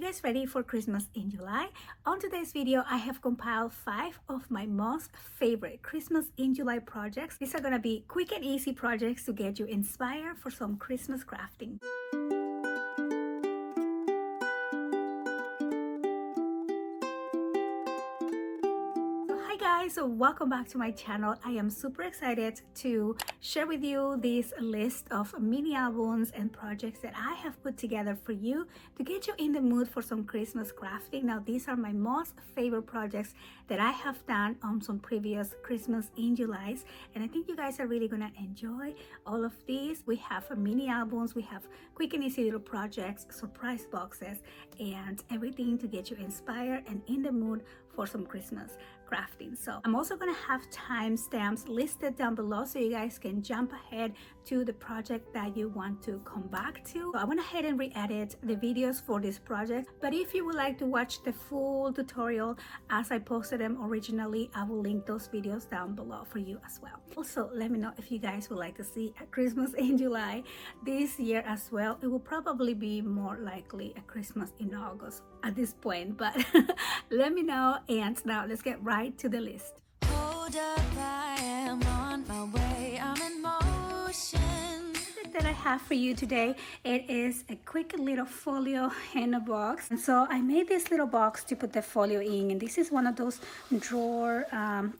you guys ready for Christmas in July? On today's video, I have compiled 5 of my most favorite Christmas in July projects. These are gonna be quick and easy projects to get you inspired for some Christmas crafting. So welcome back to my channel. I am super excited to share with you this list of mini albums and projects that I have put together for you to get you in the mood for some Christmas crafting. Now, these are my most favorite projects that I have done on some previous Christmas in July's, and I think you guys are really gonna enjoy all of these. We have mini albums, we have quick and easy little projects, surprise boxes, and everything to get you inspired and in the mood for some Christmas crafting. So I'm also gonna have timestamps listed down below so you guys can jump ahead to the project that you want to come back to. So I went ahead and re-edit the videos for this project, but if you would like to watch the full tutorial as I posted them originally, I will link those videos down below for you as well. Also, let me know if you guys would like to see a Christmas in July this year as well. It will probably be more likely a Christmas in August at this point, but let me know. And now let's get right to the list. Hold up, I am on my way, I'm in motion. That I have for you today, it is a quick little folio in a box. And so I made this little box to put the folio in, and this is one of those drawer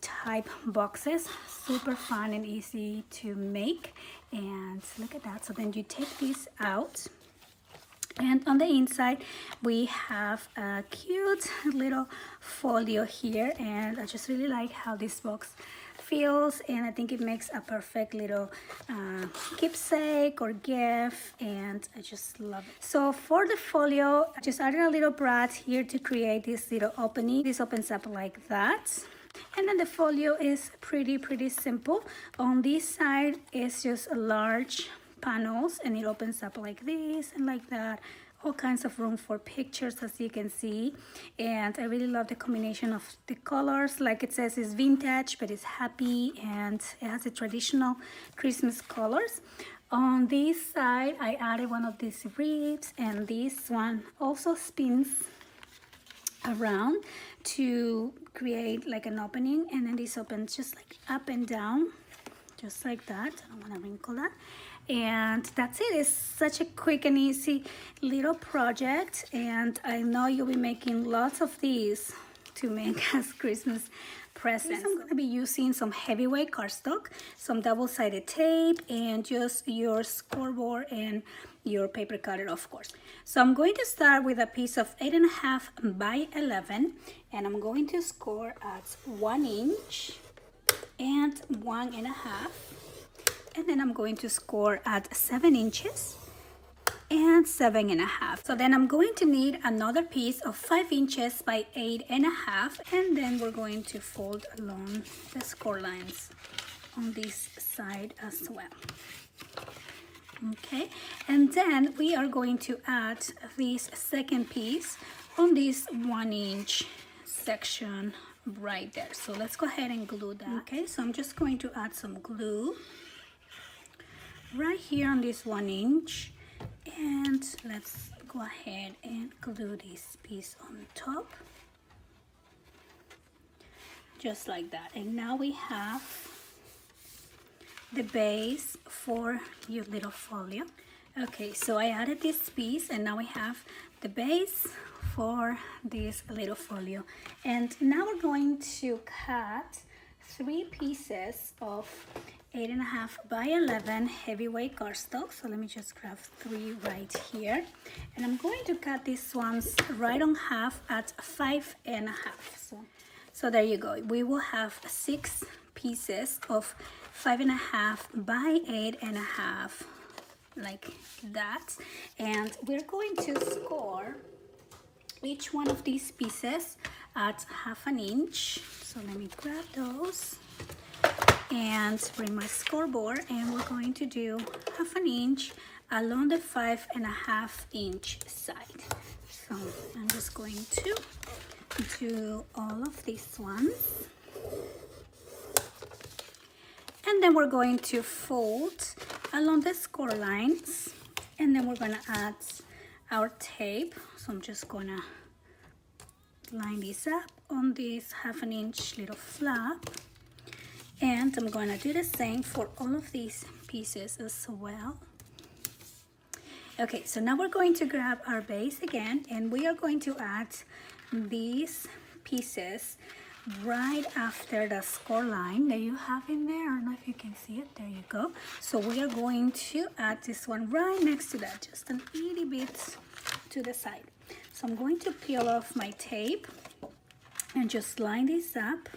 type boxes, super fun and easy to make. And look at that. So then you take this out, and on the inside we have a cute little folio here, and I just really like how this box feels, and I think it makes a perfect little keepsake or gift, and I just love it. So for the folio, I just added a little brad here to create this little opening. This opens up like that. And then the folio is pretty simple. On this side is just a large panels, and it opens up like this and like that. All kinds of room for pictures, as you can see. And I really love the combination of the colors. Like it says, it's vintage, but it's happy, and it has the traditional Christmas colors. On this side, I added one of these ribs, and this one also spins around to create like an opening, and then this opens just like up and down, just like that. I don't want to wrinkle that. And that's it. It's such a quick and easy little project, and I know you'll be making lots of these to make as Christmas presents. I'm going to be using some heavyweight cardstock, some double-sided tape, and just your scoreboard and your paper cutter, of course. So I'm going to start with a piece of 8.5 by 11, and I'm going to score at 1 inch and 1.5. And then I'm going to score at 7 inches and 7.5. So then I'm going to need another piece of 5 inches by 8.5, and then we're going to fold along the score lines on this side as well. Okay, and then we are going to add this second piece on this 1 inch section right there. So let's go ahead and glue that. Okay, so I'm just going to add some glue right here on this 1 inch, and let's go ahead and glue this piece on top, just like that. And now we have the base for your little folio. Okay, so I added this piece, and now we have the base for this little folio. And now we're going to cut 3 pieces of 8.5 by 11 heavyweight cardstock. So let me just grab 3 right here, and I'm going to cut these ones right on half at 5.5. So there you go. We will have 6 pieces of 5.5 by 8.5 like that, and we're going to score each one of these pieces at 1/2 inch. So let me grab those and bring my scoreboard, and we're going to do 1/2 inch along the 5.5 inch side. So I'm just going to do all of these ones, and then we're going to fold along the score lines, and then we're going to add our tape. So So I'm just gonna line this up on this 1/2 inch little flap, and I'm gonna do the same for all of these pieces as well. Okay, so now we're going to grab our base again, and we are going to add these pieces right after the score line that you have in there. I don't know if you can see it. There you go. So we are going to add this one right next to that, just an itty bit to the side. So I'm going to peel off my tape and just line this up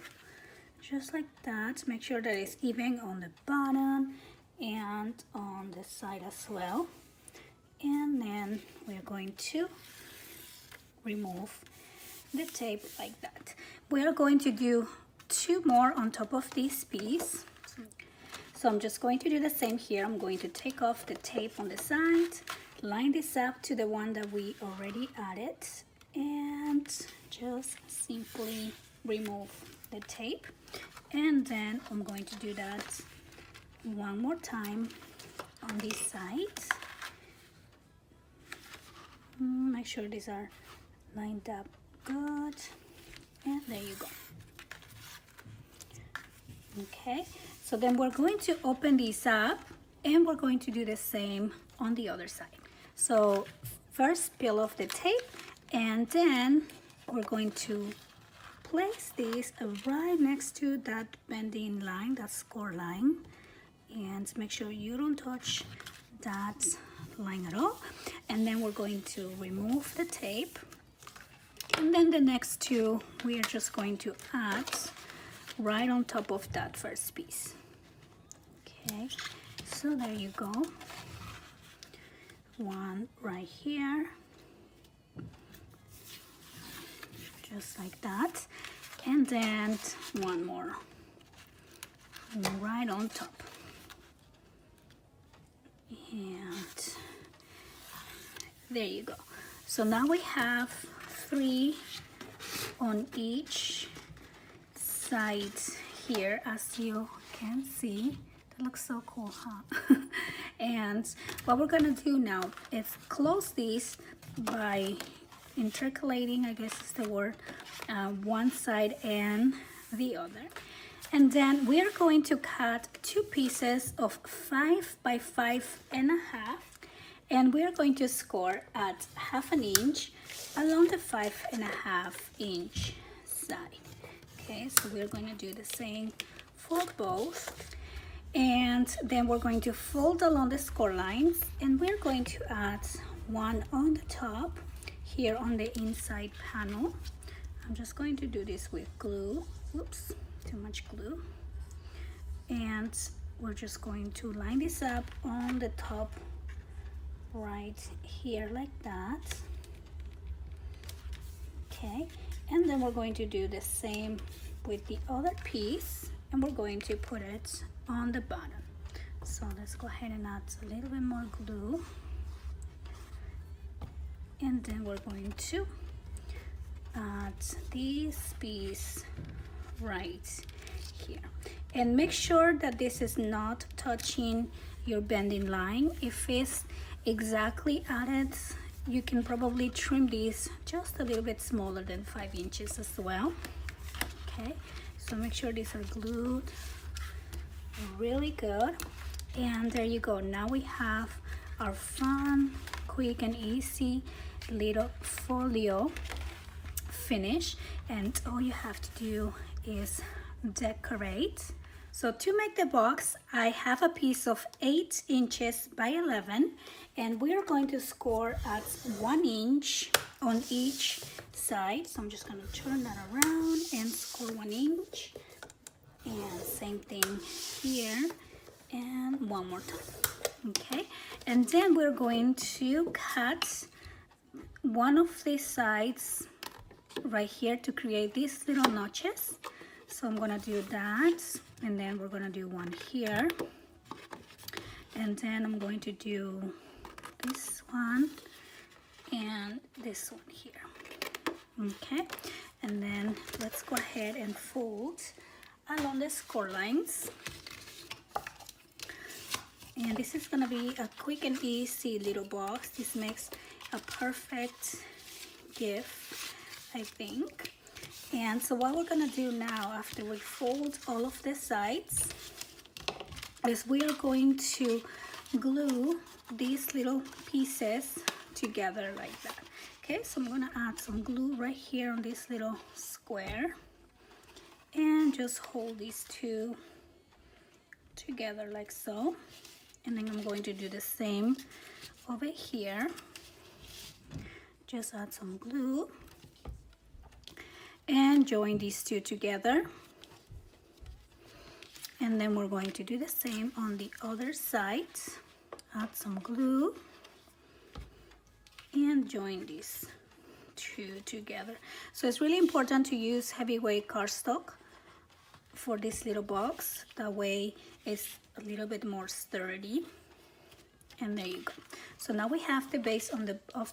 just like that. Make sure that it's even on the bottom and on the side as well. And then we're going to remove the tape like that. We are going to do 2 more on top of this piece. So I'm just going to do the same here. I'm going to take off the tape on the side, line this up to the one that we already added, and just simply remove the tape. And then I'm going to do that one more time on this side. Make sure these are lined up good, and there you go. Okay, so then we're going to open these up, and we're going to do the same on the other side. So first peel off the tape, and then we're going to place these right next to that bending line, that score line, and make sure you don't touch that line at all. And then we're going to remove the tape, and then the next 2 we are just going to add right on top of that first piece. Okay, so there you go, one right here, just like that, and then one more right on top. And there you go. So now we have 3 on each side here, as you can see. That looks so cool, huh? And what we're gonna do now is close these by intercalating, I guess is the word, one side and the other. And then we are going to cut 2 pieces of 5 by 5.5, and we are going to score at 1/2 inch along the 5.5 inch side. Okay, so we're going to do the same for both, and then we're going to fold along the score lines, and we're going to add one on the top here on the inside panel. I'm just going to do this with glue. Whoops, too much glue. And we're just going to line this up on the top right here like that. Okay, and then we're going to do the same with the other piece, and we're going to put it on the bottom. So let's go ahead and add a little bit more glue, and then we're going to add this piece right here, and make sure that this is not touching your bending line. If it's exactly added, you can probably trim these just a little bit smaller than 5 inches as well. Okay, so make sure these are glued really good, and there you go. Now we have our fun, quick and easy little folio finish, and all you have to do is decorate. So to make the box, I have a piece of 8 inches by 11, and we are going to score at 1 inch on each side. So I'm just going to turn that around and score 1 inch, and same thing here, and one more time. Okay, and then we're going to cut one of these sides right here to create these little notches. So I'm gonna do that, and then we're gonna do one here, and then I'm going to do this one and this one here. Okay, and then let's go ahead and fold along the score lines. And this is gonna be a quick and easy little box. This makes a perfect gift, I think. And so what we're gonna do now, after we fold all of the sides, is we are going to glue these little pieces together like that. Okay, so I'm gonna add some glue right here on this little square and just hold these two together like so. And then I'm going to do the same over here. Just add some glue and join these two together. And then we're going to do the same on the other side. Add some glue and join these two together. So it's really important to use heavyweight cardstock for this little box. That way it's a little bit more sturdy. And there you go. So now we have the base of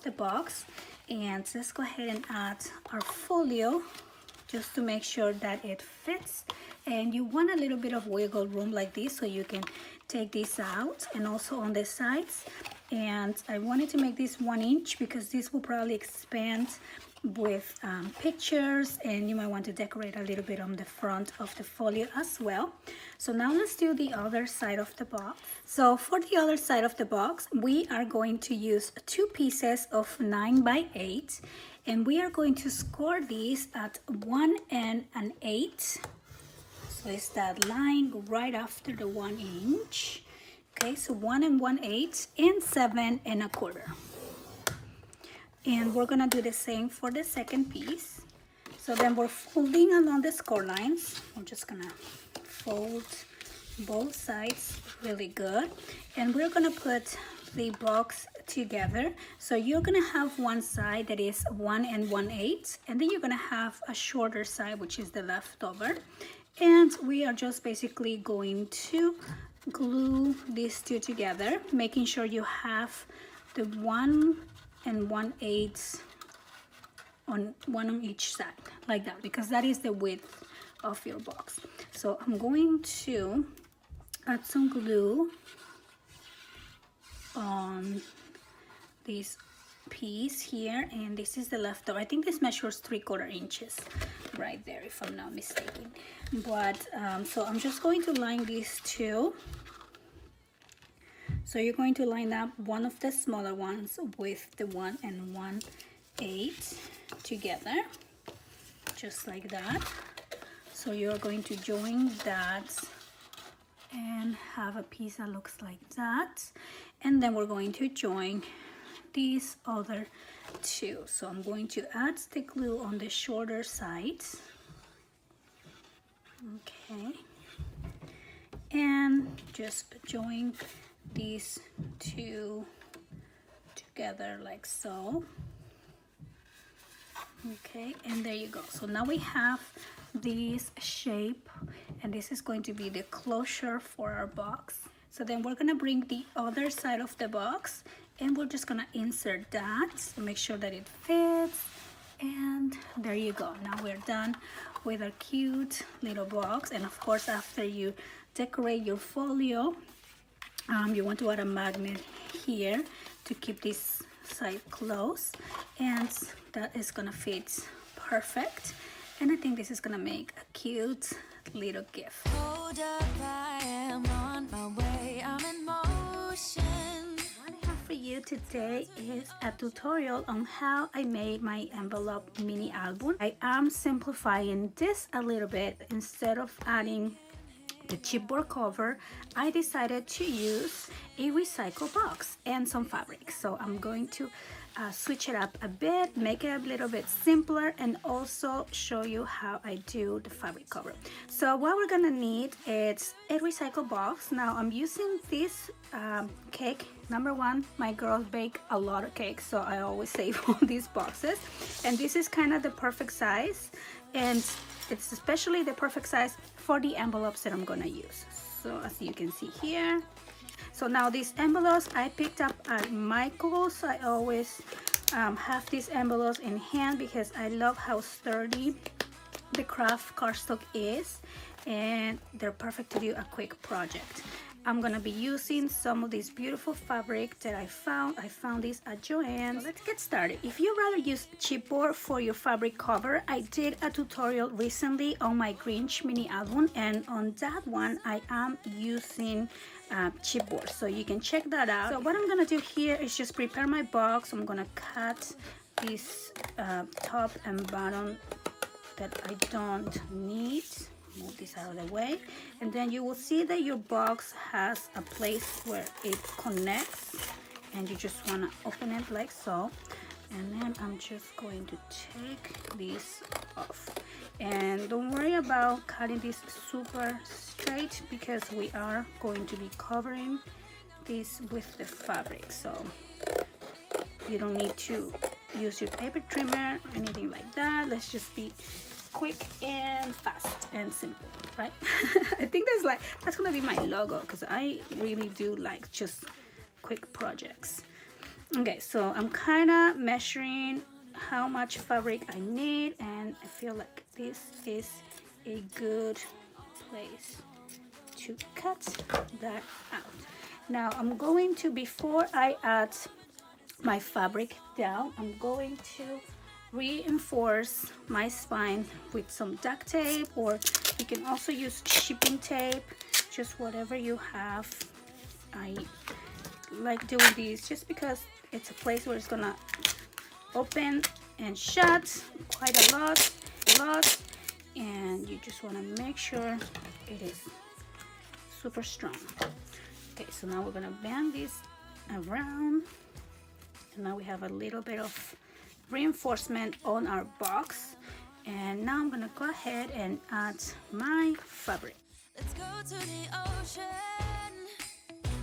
the box, and let's go ahead and add our folio just to make sure that it fits. And you want a little bit of wiggle room like this so you can take this out, and also on the sides. And I wanted to make this 1 inch because this will probably expand with pictures, and you might want to decorate a little bit on the front of the folio as well. So now let's do the other side of the box. So for the other side of the box, we are going to use 2 pieces of 9 by 8, and we are going to score these at 1 and an 8. So it's that line right after the 1 inch. Okay, so 1 and 1/8 and 7 and 1/4. And we're gonna do the same for the second piece. So then we're folding along the score lines. I'm just gonna fold both sides really good. And we're gonna put the box together. So you're gonna have one side that is 1 and 1/8, and then you're gonna have a shorter side, which is the leftover. And we are just basically going to glue these two together, making sure you have the 1 and 1/8 on one on each side like that, because that is the width of your box. So I'm going to add some glue on this piece here, and this is the leftover. I think this measures 3/4 inches right there, if I'm not mistaken. But so I'm just going to line these two. So you're going to line up one of the smaller ones with the 1 and 1/8 together, just like that. So you're going to join that and have a piece that looks like that. And then we're going to join these other two. So I'm going to add the glue on the shorter sides. Okay. And just join these two together like so. Okay, and there you go. So now we have this shape, and this is going to be the closure for our box. So then we're gonna bring the other side of the box, and we're just gonna insert that to make sure that it fits. And there you go. Now we're done with a cute little box. And of course, after you decorate your folio, you want to add a magnet here to keep this side closed, and that is gonna fit perfect. And I think this is gonna make a cute little gift. Hold up, I am on my way, I'm in motion. What I have for you today is a tutorial on how I made my envelope mini album. I am simplifying this a little bit. Instead of adding the chipboard cover, I decided to use a recycle box and some fabric. So I'm going to switch it up a bit, make it a little bit simpler, and also show you how I do the fabric cover. So what we're gonna need is a recycle box. Now I'm using this cake. Number one, my girls bake a lot of cakes, so I always save all these boxes. And this is kind of the perfect size, and it's especially the perfect size for the envelopes that I'm gonna use. So as you can see here. So now these envelopes I picked up at Michael's. I always have these envelopes in hand because I love how sturdy the craft cardstock is, and they're perfect to do a quick project. I'm gonna be using some of this beautiful fabric that I found. I found this at Joann's. So let's get started. If you rather use chipboard for your fabric cover, I did a tutorial recently on my Grinch mini album, and on that one I am using chipboard, so you can check that out. So what I'm gonna do here is just prepare my box. I'm gonna cut this top and bottom that I don't need. Move this out of the way, and then you will see that your box has a place where it connects, and you just want to open it like so. And then I'm just going to take this off, and don't worry about cutting this super straight because we are going to be covering this with the fabric, so you don't need to use your paper trimmer or anything like that. Let's just be quick and fast and simple, right? I think that's gonna be my logo, because I really do like just quick projects. Okay, so I'm kind of measuring how much fabric I need, and I feel like this is a good place to cut that out. Now I'm going to, before I add my fabric down, I'm going to reinforce my spine with some duct tape, or you can also use shipping tape, just whatever you have. I like doing these just because it's a place where it's gonna open and shut quite a lot, and you just want to make sure it is super strong. Okay, so now we're gonna bend this around, and now we have a little bit of reinforcement on our box. And now I'm gonna go ahead and add my fabric. Let's go to the ocean.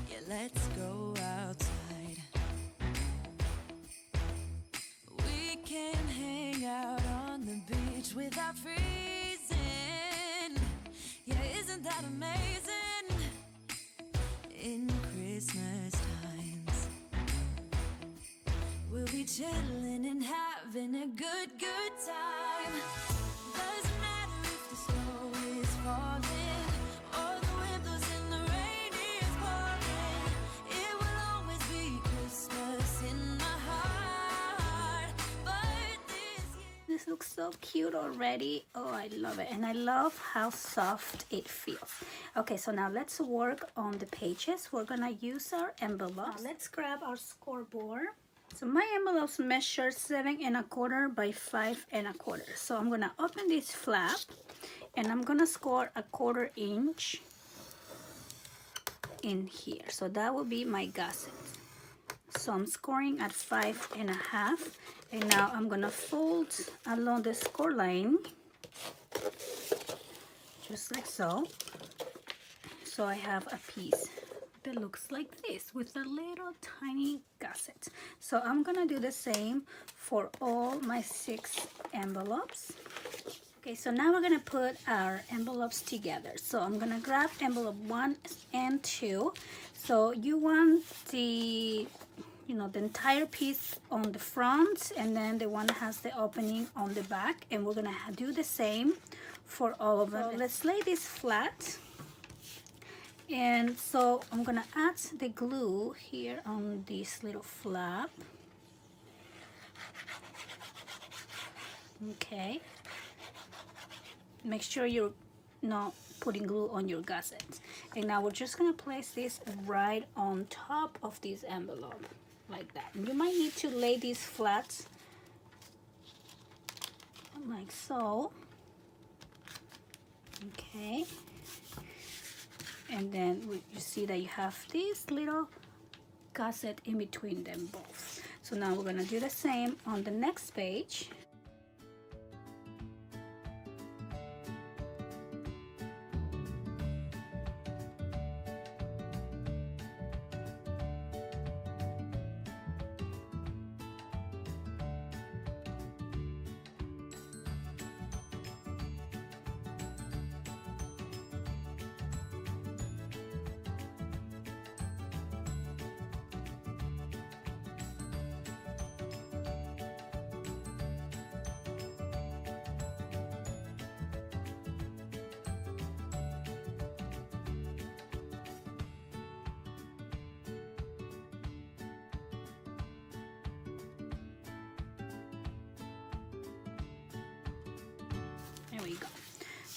Yeah, let's go outside. We can hang out on the beach without freezing. Yeah, isn't that amazing? In Christmas times, we'll be chilling and having a good time. Doesn't matter if the snow is falling or the wind blows and the rain is pouring. It will always be Christmas in my heart. But this looks so cute already. Oh, I love it, and I love how soft it feels. Okay, so now let's work on the pages. We're gonna use our envelopes. Now let's grab our scoreboard. So my envelopes measure 7 1/4 by 5 1/4. So I'm gonna open this flap, and I'm gonna score 1/4 inch in here. So that will be my gusset. So I'm scoring at 5 1/2, and now I'm gonna fold along the score line, just like so. So I have a piece that looks like this with a little tiny gusset. So I'm gonna do the same for all my 6 envelopes. Okay, so now we're gonna put our envelopes together. So I'm gonna grab envelope 1 and 2. So you want the the entire piece on the front, and then the one that has the opening on the back, and we're gonna do the same for all of them. So let's lay this flat. And so I'm gonna add the glue here on this little flap. Okay, make sure you're not putting glue on your gusset. And now we're just gonna place this right on top of this envelope like that. And you might need to lay these flat like so. Okay, and then you see that you have this little gusset in between them both. So now we're gonna do the same on the next page.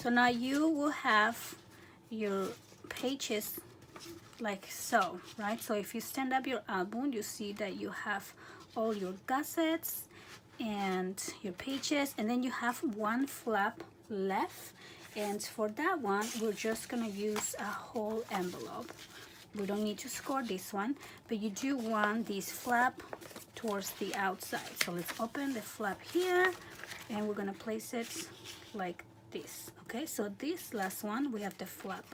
So now you will have your pages like so, right? So if you stand up your album, you see that you have all your gussets and your pages, and then you have one flap left, and for that one we're just gonna use a whole envelope. We don't need to score this one, but you do want this flap towards the outside. So let's open the flap here, and we're gonna place it like this. Okay, so this last one we have the flap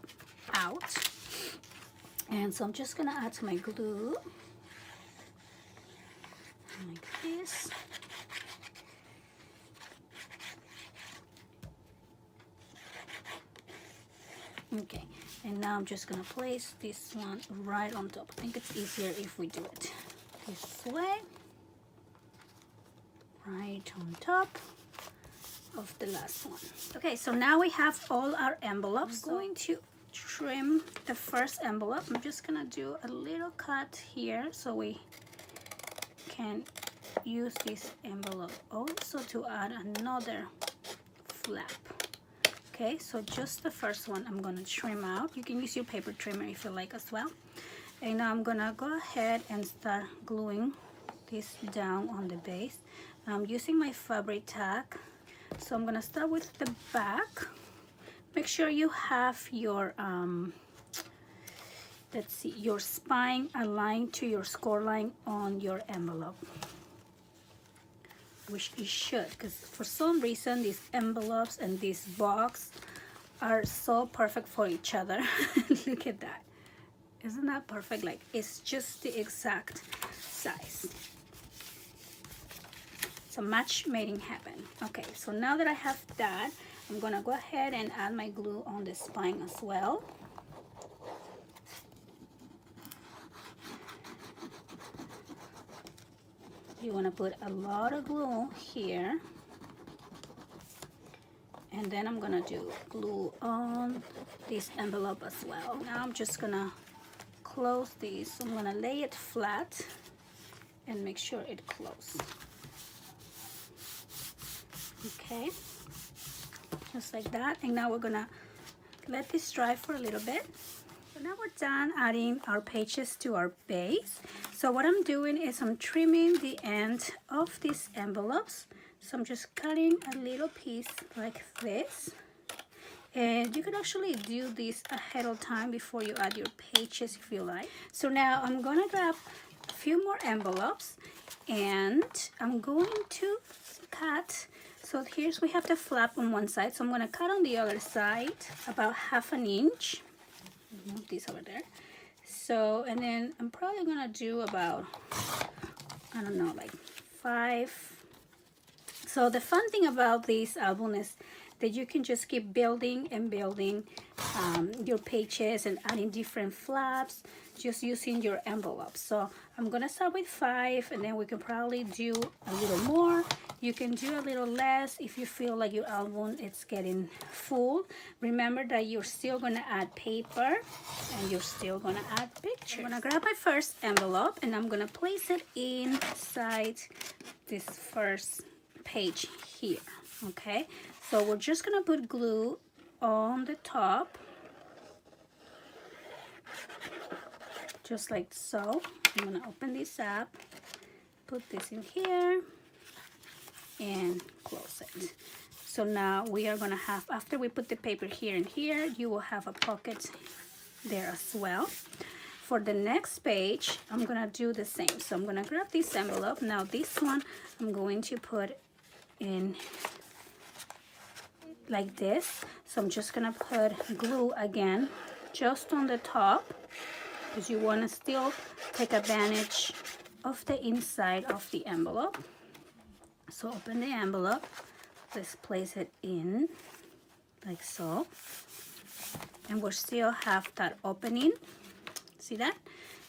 out, and so I'm just gonna add my glue like this. Okay, and now I'm just gonna place this one right on top. I think it's easier if we do it this way, right on top of the last one. Okay, so now we have all our envelopes. I'm going to trim the first envelope. I'm just gonna do a little cut here so we can use this envelope also to add another flap. Okay, so just the first one I'm gonna trim out. You can use your paper trimmer if you like as well. And now I'm gonna go ahead and start gluing this down on the base. I'm using my fabric tack. So I'm gonna start with the back. Make sure you have your let's see, your spine aligned to your score line on your envelope, which it should, because for some reason these envelopes and this box are so perfect for each other. Look at that. Isn't that perfect? Like, it's just the exact size. It's a match made in heaven. Okay, so now that I have that, I'm gonna go ahead and add my glue on the spine as well. You want to put a lot of glue here, and then I'm gonna do glue on this envelope as well. Now I'm just gonna close this. I'm gonna lay it flat and make sure it closes. Okay, just like that. And now we're gonna let this dry for a little bit. So now we're done adding our pages to our base. So what I'm doing is I'm trimming the end of these envelopes. So I'm just cutting a little piece like this. And you can actually do this ahead of time before you add your pages if you like. So now I'm gonna grab a few more envelopes and I'm going to cut. So here's, we have the flap on one side. So I'm gonna cut on the other side about 1/2 inch. Move this over there. So, and then I'm probably gonna do about, I don't know, like 5. So the fun thing about this album is that you can just keep building and building your pages and adding different flaps just using your envelopes. So I'm gonna start with 5, and then we can probably do a little more. You can do a little less if you feel like your album is getting full. Remember that you're still gonna add paper and you're still gonna add pictures. I'm gonna grab my first envelope and I'm gonna place it inside this first page here. Okay, so we're just gonna put glue on the top, just like so. I'm gonna open this up, put this in here, and close it. So now we are gonna have, after we put the paper here and here, you will have a pocket there as well. For the next page, I'm gonna do the same. So I'm gonna grab this envelope. Now this one, I'm going to put in like this. So I'm just gonna put glue again, just on the top, because you wanna still take advantage of the inside of the envelope. So open the envelope, let's place it in like so, and we still have that opening, see that?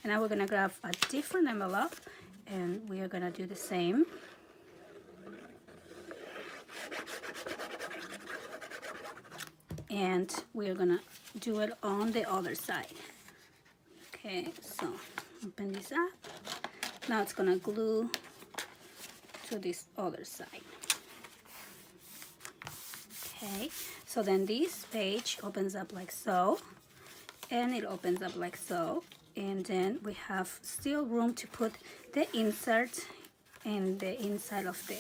And now we're gonna grab a different envelope and we are gonna do the same. And we are gonna do it on the other side. Okay, so open this up. Now it's gonna glue to this other side. Okay, so So then this page opens up like so, and it opens up like so, and then we have still room to put the insert in the inside of the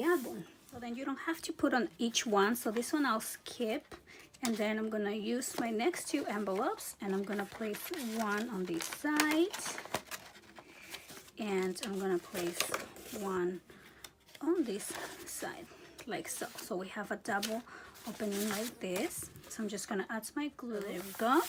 album. So then you don't have to put on each one. So this one I'll skip, and then I'm gonna use my next two envelopes, and I'm gonna place one on this side, and I'm gonna place one on this side like so. So we have a double opening like this. So I'm just gonna add my glue. There we go.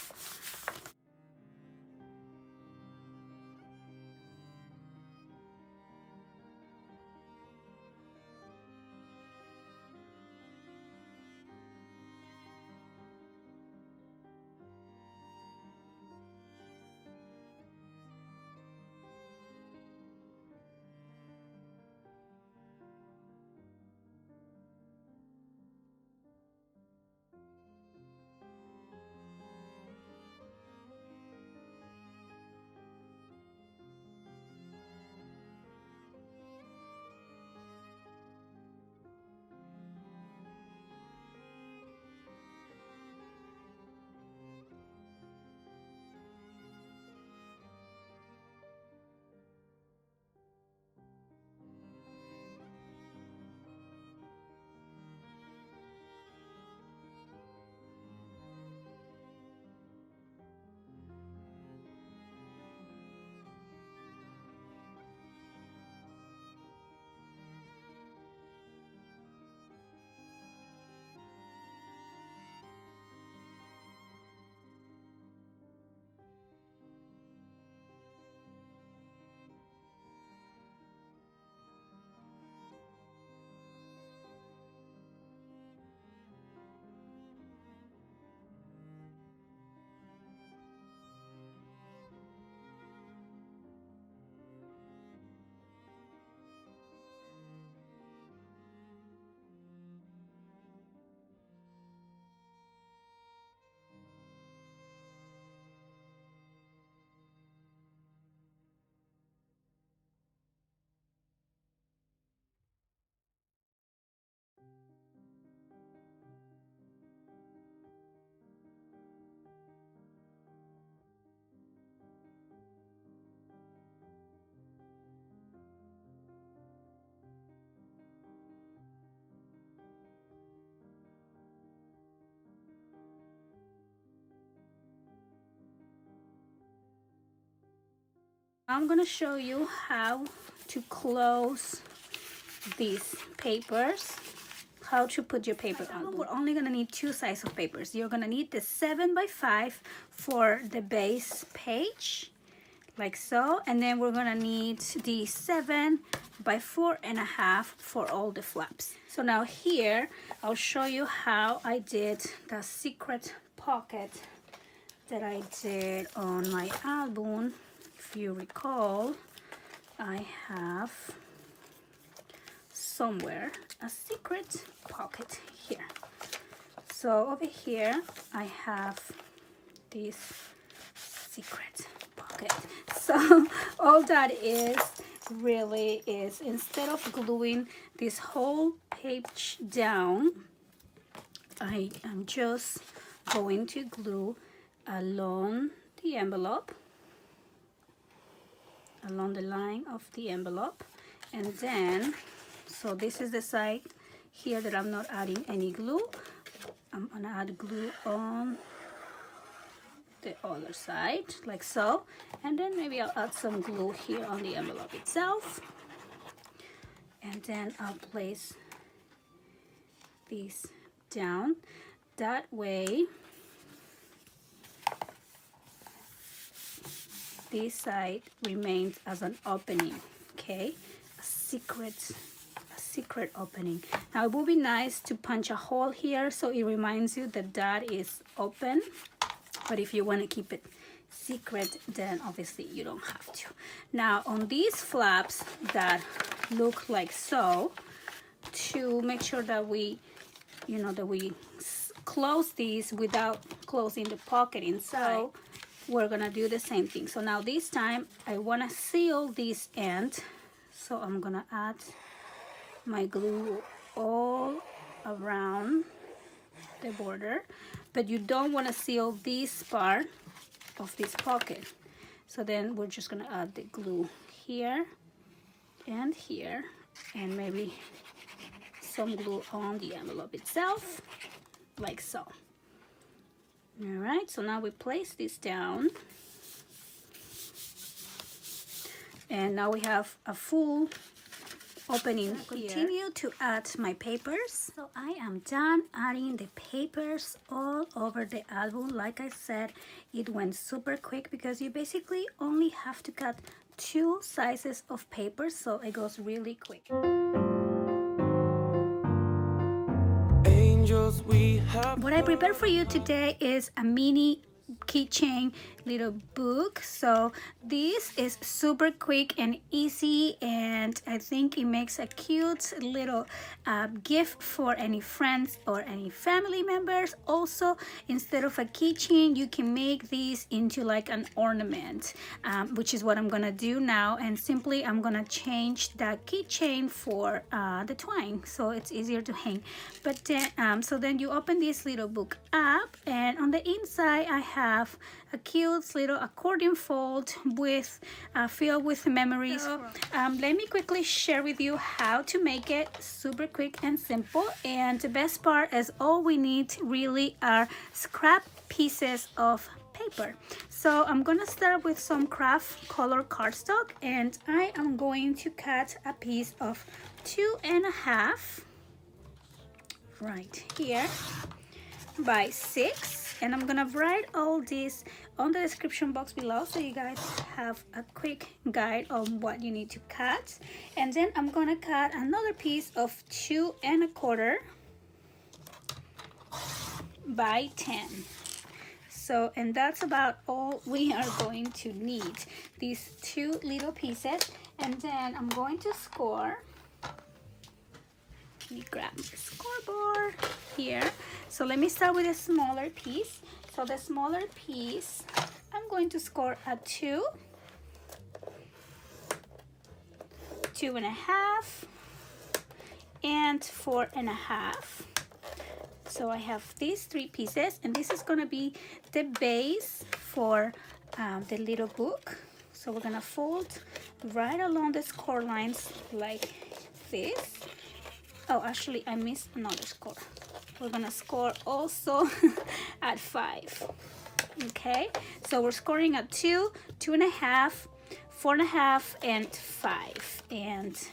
I'm gonna show you how to close these papers, how to put your paper on. We're only gonna need two sizes of papers. You're gonna need the 7x5 for the base page, like so, and then we're gonna need the 7x4.5 for all the flaps. So now here, I'll show you how I did the secret pocket that I did on my album. If you recall, I have somewhere a secret pocket here. So over here I have this secret pocket. So all that is really is, instead of gluing this whole page down, I am just going to glue along the envelope, along the line of the envelope, and then, so this is the side here that I'm not adding any glue. I'm gonna add glue on the other side, like so, and then maybe I'll add some glue here on the envelope itself, and then I'll place these down. That way this side remains as an opening, okay? A secret opening. Now it would be nice to punch a hole here so it reminds you that that is open, but if you want to keep it secret, then obviously you don't have to. Now on these flaps that look like so, to make sure that we, you know, that we close these without closing the pocket inside, so we're gonna do the same thing. So now this time I want to seal this end, so I'm gonna add my glue all around the border, but you don't want to seal this part of this pocket. So then we're just gonna add the glue here and here, and maybe some glue on the envelope itself, like so. All right, so now we place this down, and now we have a full opening here. Continue to add my papers. So I am done adding the papers all over the album. Like I said, it went super quick because you basically only have to cut 2 sizes of paper, so it goes really quick. Angels we have. What I prepared for you today is a mini keychain little book. So this is super quick and easy, and I think it makes a cute little gift for any friends or any family members. Also, instead of a keychain, you can make these into like an ornament, which is what I'm gonna do now. And simply I'm gonna change that keychain for the twine, so it's easier to hang. But then so then you open this little book up, and on the inside I have a cute little accordion fold with filled with memories. So, let me quickly share with you how to make it super quick and simple. And the best part is all we need really are scrap pieces of paper. So I'm gonna start with some craft color cardstock, and I am going to cut a piece of 2.5 right here by 6. And I'm gonna write all this on the description box below, so you guys have a quick guide on what you need to cut. And then I'm gonna cut another piece of 2.25 by 10. So, and that's about all we are going to need, these 2 little pieces. And then I'm going to score. Let me grab my scoreboard here. So let me start with a smaller piece. So the smaller piece, I'm going to score a 2, 2.5, and 4.5. So I have these 3 pieces, and this is gonna be the base for the little book. So we're gonna fold right along the score lines like this. Oh, actually I missed another score. We're gonna score also at 5. Okay, so we're scoring at 2, 2.5, 4.5, and 5. And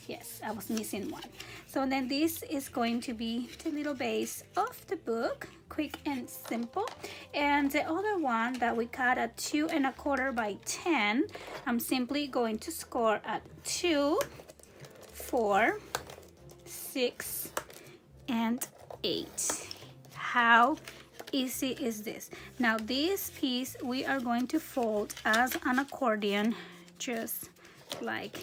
yes, I was missing one. So then this is going to be the little base of the book, quick and simple. And the other one that we cut at 2.25 by 10, I'm simply going to score at 2, 4, 6, and 8. How easy is this? Now this piece we are going to fold as an accordion, just like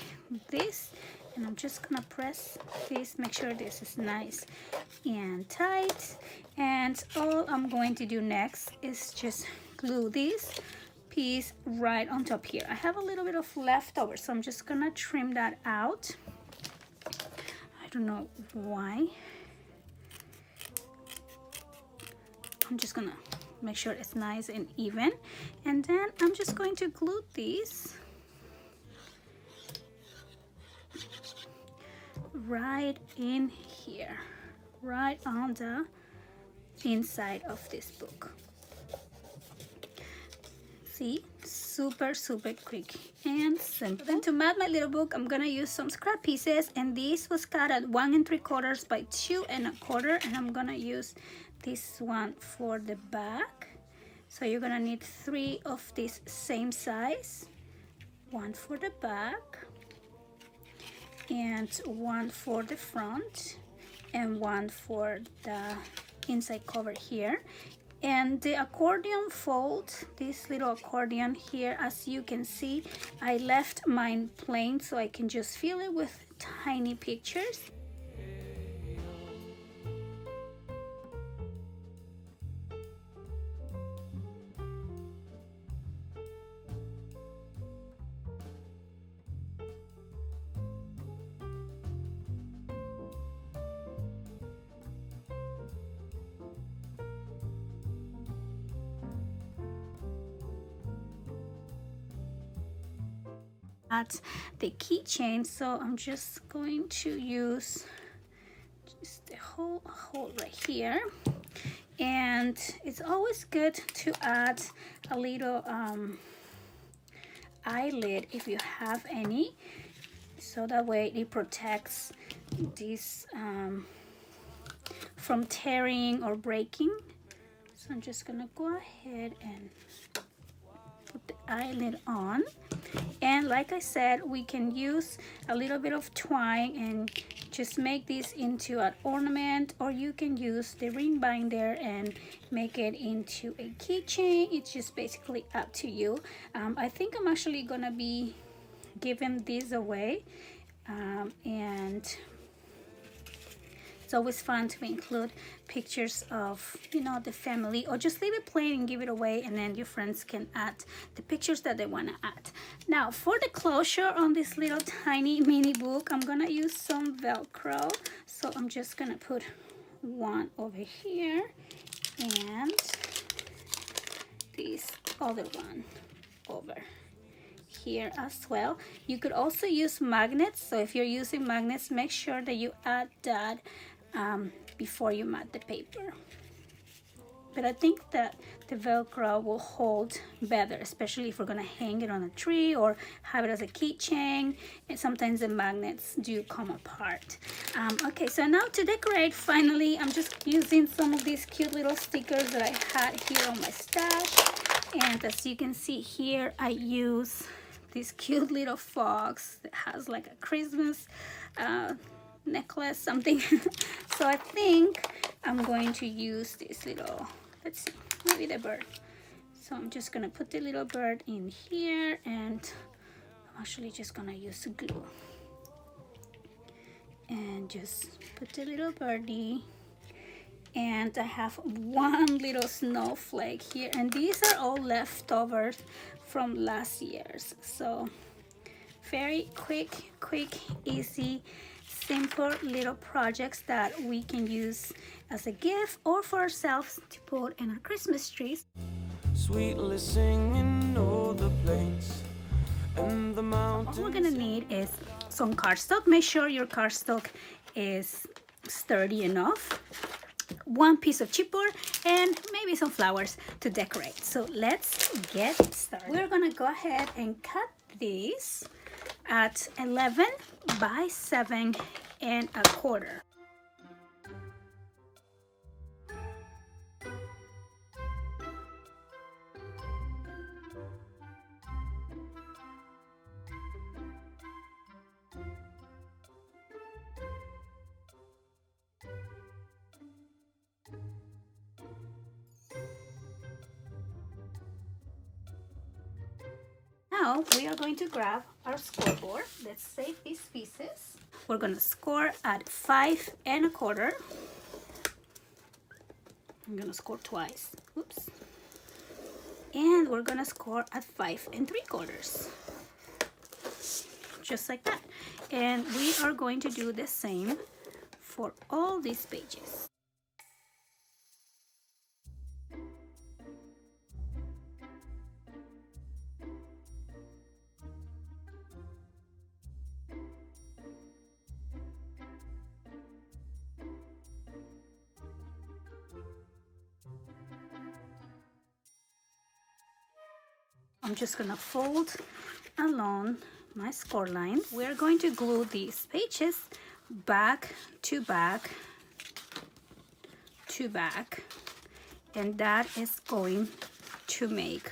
this. And I'm just gonna press this, make sure this is nice and tight. And all I'm going to do next is just glue this piece right on top here. I have a little bit of leftover, so I'm just gonna trim that out. I don't know why. I'm just gonna make sure it's nice and even, and then I'm just going to glue these right in here, right on the inside of this book. See, super quick and simple. Then to mat my little book, I'm gonna use some scrap pieces, and this was cut at 1 3/4 by 2.25, and I'm gonna use this one for the back. So you're gonna need 3 of this same size, 1 for the back, and 1 for the front, and 1 for the inside cover here. And the accordion fold, this little accordion here, as you can see, I left mine plain so I can just fill it with tiny pictures. at the keychain, so I'm just going to use just the whole hole right here. And it's always good to add a little eyelid if you have any, so that way it protects this from tearing or breaking. So I'm just gonna go ahead and put the eyelid on. And like I said, we can use a little bit of twine and just make this into an ornament, or you can use the ring binder and make it into a keychain. It's just basically up to you. I think I'm actually gonna be giving these away, and it's always fun to include pictures of, you know, the family, or just leave it plain and give it away, and then your friends can add the pictures that they want to add. Now for the closure on this little tiny mini book, I'm gonna use some Velcro. So I'm just gonna put one over here and this other one over here as well. You could also use magnets, so if you're using magnets, make sure that you add that before you mat the paper. But I think that the Velcro will hold better, especially if we're gonna hang it on a tree or have it as a keychain, and sometimes the magnets do come apart. Okay, so now to decorate, finally, I'm just using some of these cute little stickers that I had here on my stash. And as you can see here, I use this cute little fox that has like a Christmas necklace, something. So I think I'm going to use this little, let's see, maybe the bird. So I'm just gonna put the little bird in here, and I'm actually just gonna use glue and just put the little birdie. And I have one little snowflake here, and these are all leftovers from last year's. So very quick, easy, simple little projects that we can use as a gift or for ourselves to put in our Christmas trees. Sweetly singing all the plains and the mountains. All we're gonna need is some cardstock. Make sure your cardstock is sturdy enough, one piece of chipboard, and maybe some flowers to decorate. So let's get started. We're gonna go ahead and cut these at 11 by 7.25. Now we are going to grab our scoreboard. Let's save these pieces. We're gonna score at 5.25. I'm gonna score twice. Oops. And we're gonna score at 5.75. Just like that. And we are going to do the same for all these pages. I'm just gonna fold along my score line. We're going to glue these pages back to back to back, and that is going to make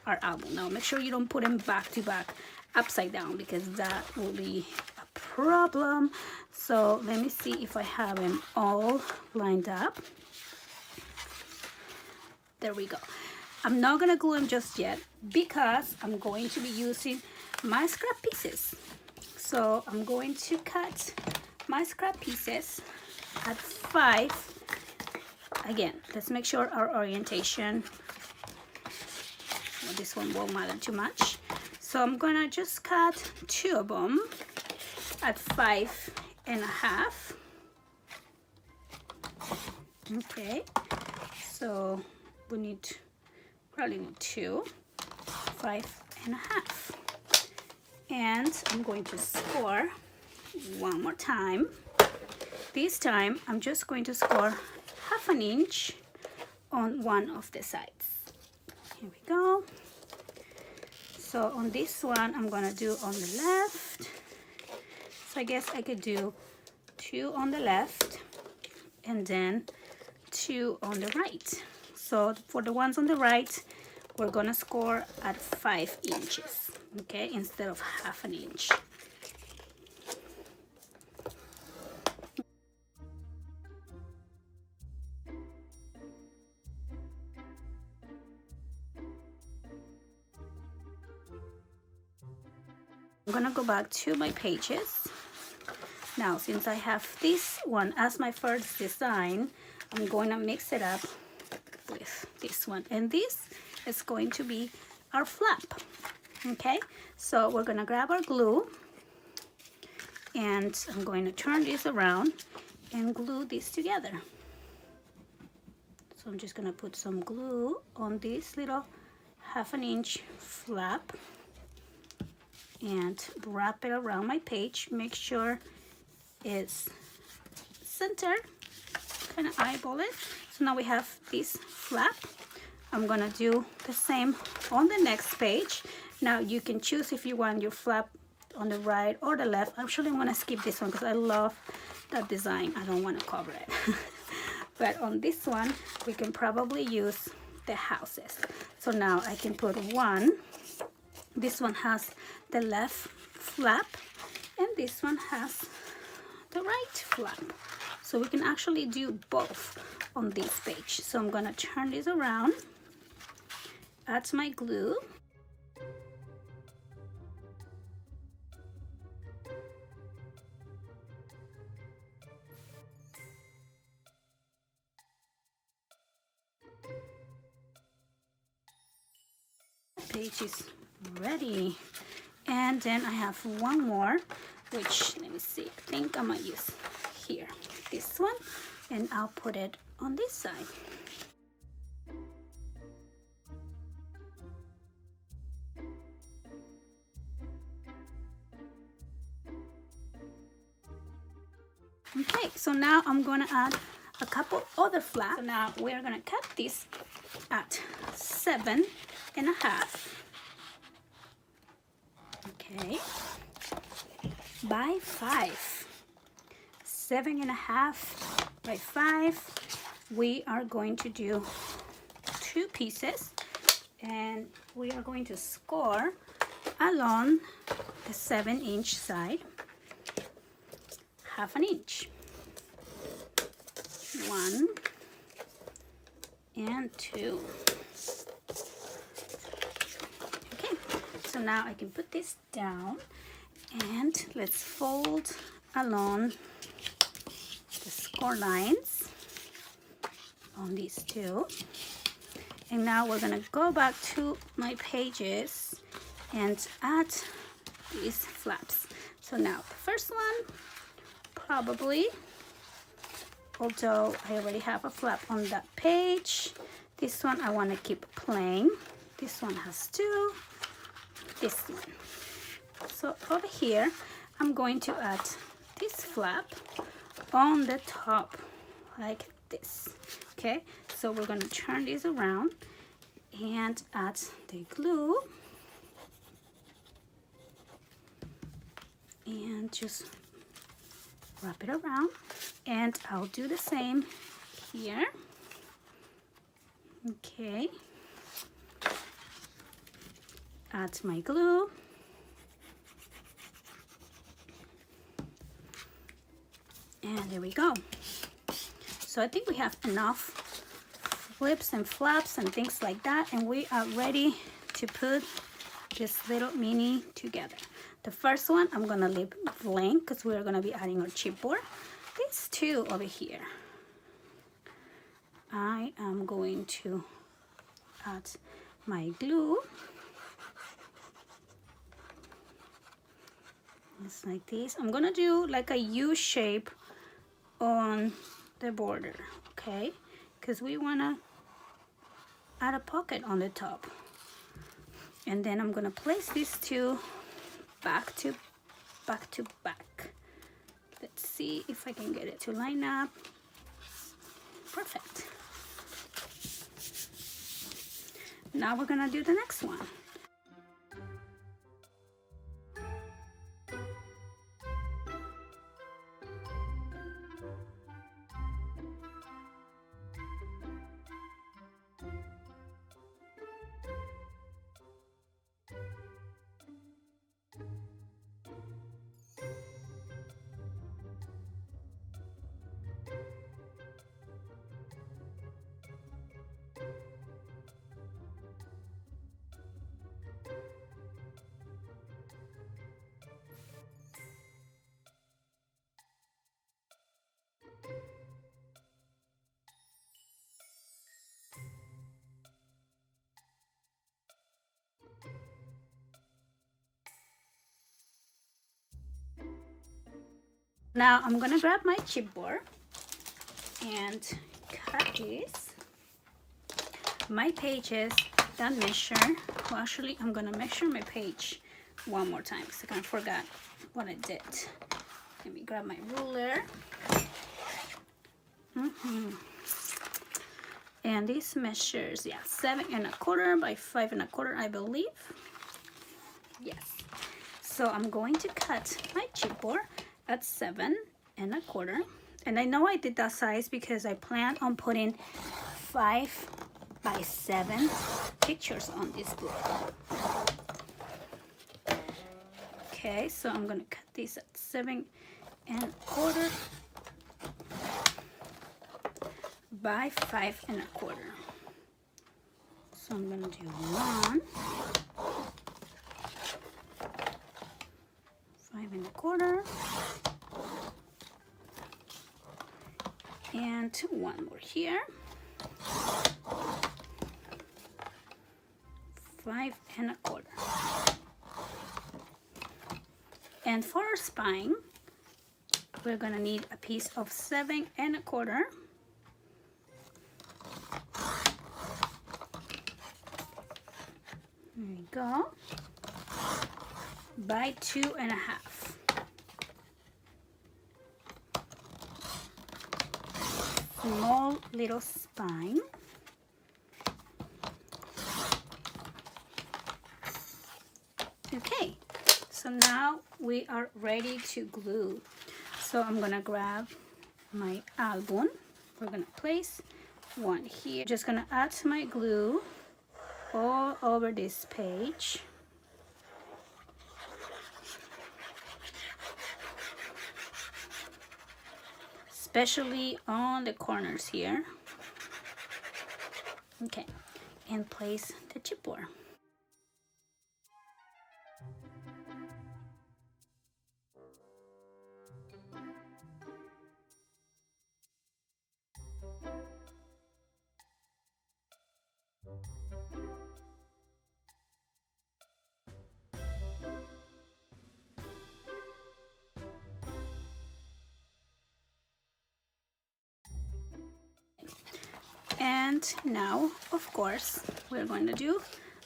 our album. Now make sure you don't put them back to back upside down, because that will be a problem. So let me see if I have them all lined up. There we go. I'm not gonna glue them just yet because I'm going to be using my scrap pieces. So I'm going to cut my scrap pieces at 5. Again, let's make sure our orientation, well, this one won't matter too much. So I'm gonna just cut 2 of them at 5.5. Okay, so we probably need 2, 5.5. And I'm going to score one more time. This time I'm just going to score 1/2 inch on one of the sides. Here we go. So on this one I'm gonna do on the left. So I guess I could do 2 on the left and then 2 on the right. So for the ones on the right, we're gonna score at 5 inches, okay, instead of 1/2 inch. I'm gonna go back to my pages. Now, since I have this one as my first design, I'm going to mix it up with this one. And this is going to be our flap. Okay, so we're gonna grab our glue and I'm going to turn this around and glue this together. So I'm just gonna put some glue on this little 1/2 inch flap and wrap it around my page. Make sure it's centered, kind of eyeball it. So now we have this flap. I'm gonna do the same on the next page. Now you can choose if you want your flap on the right or the left. Actually, I'm gonna skip this one because I love that design. I don't want to cover it. But on this one, we can probably use the houses. So now I can put one. This one has the left flap and this one has the right flap. So we can actually do both on this page. So I'm gonna turn this around, add my glue, page is ready. And then I have one more, which, let me see, I think I might use here, this one, and I'll put it on this side. Okay, so now I'm gonna add a couple other flaps. So now we're gonna cut this at 7.5. Okay, by 5. 7.5 by 5. We are going to do 2 pieces and we are going to score along the 7-inch side 1/2 inch. 1 and 2. Okay, so now I can put this down and let's fold along the score lines on these two. And now we're gonna go back to my pages and add these flaps. So now the first one, probably, although I already have a flap on that page, this one I want to keep plain. This one has 2, this one. So over here I'm going to add this flap on the top like this. Okay, so we're going to turn this around and add the glue and just wrap it around, and I'll do the same here. Okay, add my glue and there we go. So I think we have enough flips and flaps and things like that, and we are ready to put this little mini together. The first one I'm gonna leave blank because we're gonna be adding our chipboard. These two over here, I am going to add my glue. It's like this. I'm gonna do like a U shape on the border, okay? Because we wanna add a pocket on the top. And then I'm gonna place these two back to back. Let's see if I can get it to line up. Perfect. Now we're gonna do the next one. Now I'm gonna grab my chipboard and cut this. My pages that measure. Well, actually, I'm gonna measure my page one more time because I kind of forgot what I did. Let me grab my ruler. And this measures, yeah, 7 1/4 by 5 1/4, I believe. Yes. So I'm going to cut my chipboard at 7 1/4, and I know I did that size because I plan on putting 5 by 7 pictures on this book. Okay, so I'm gonna cut this at 7 1/4 by 5 1/4. So I'm gonna do 1, 5 1/4, and one more here, 5 1/4. And for our spine, we're gonna need a piece of 7 1/4. There we go. By 2 1/2. Small little spine. Okay, so now we are ready to glue. So I'm gonna grab my album. We're gonna place one here. Just gonna add my glue all over this page. Especially on the corners here. Okay, and place the chipboard. And now, of course, we're going to do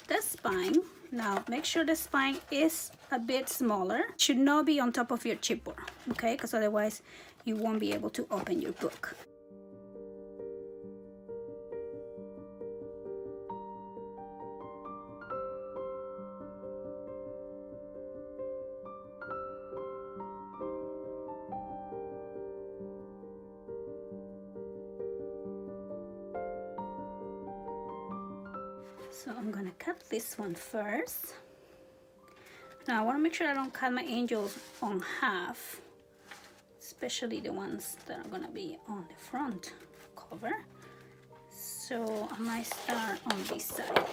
the spine. Now, make sure the spine is a bit smaller. It should not be on top of your chipboard, okay? Because otherwise, you won't be able to open your book. So I'm gonna cut this one first. Now I want to make sure I don't cut my angels on half, especially the ones that are gonna be on the front cover. So I might start on this side.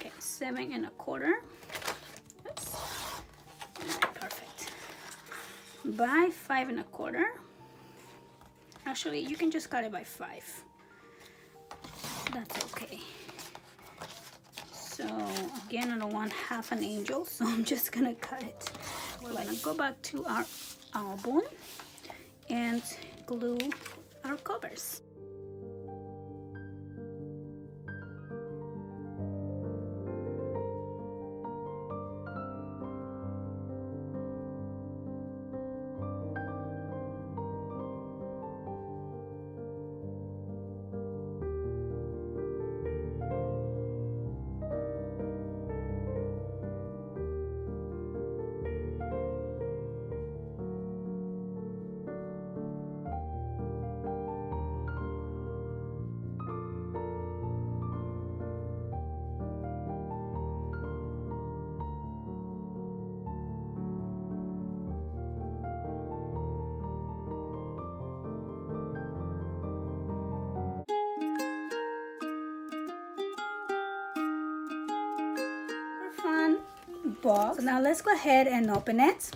Okay, 7 1/4. Oops. Right, perfect. By 5 1/4. Actually, you can just cut it by 5. That's okay. So again, I don't want half an angel, so I'm just gonna cut it. We're gonna go back to our album and glue our covers. box. So now let's go ahead and open it.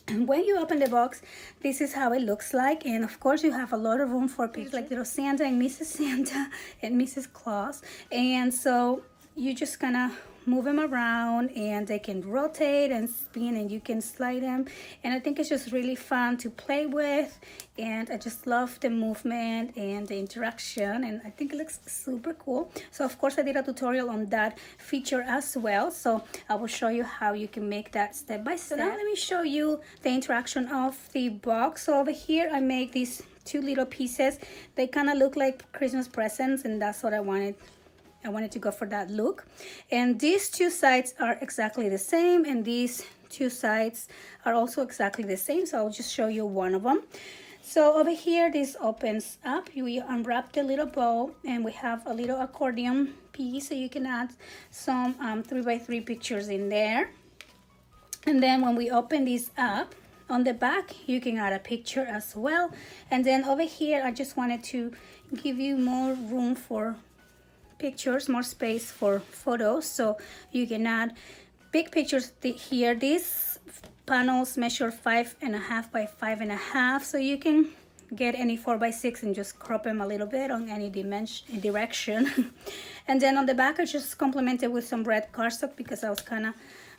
And when you open the box, this is how it looks like. And of course, you have a lot of room for pictures, like little Santa and Mrs. Santa and Mrs. Claus. And so you just gonna move them around, and they can rotate and spin, and you can slide them. And I think it's just really fun to play with, and I just love the movement and the interaction, and I think it looks super cool. So of course I did a tutorial on that feature as well, so I will show you how you can make that step by step. So now let me show you the interaction of the box. So over here I make these two little pieces. They kind of look like Christmas presents, and that's what I wanted to go for that look. And these two sides are exactly the same, and these two sides are also exactly the same, so I'll just show you one of them. So over here, this opens up. You unwrap the little bow, and we have a little accordion piece, so you can add some 3x3 pictures in there. And then when we open this up, on the back you can add a picture as well. And then over here I just wanted to give you more room for pictures, more space for photos, so you can add big pictures here. These panels measure 5.5 by 5.5, so you can get any 4x6 and just crop them a little bit on any direction. And then on the back I just complemented with some red cardstock because I was kind of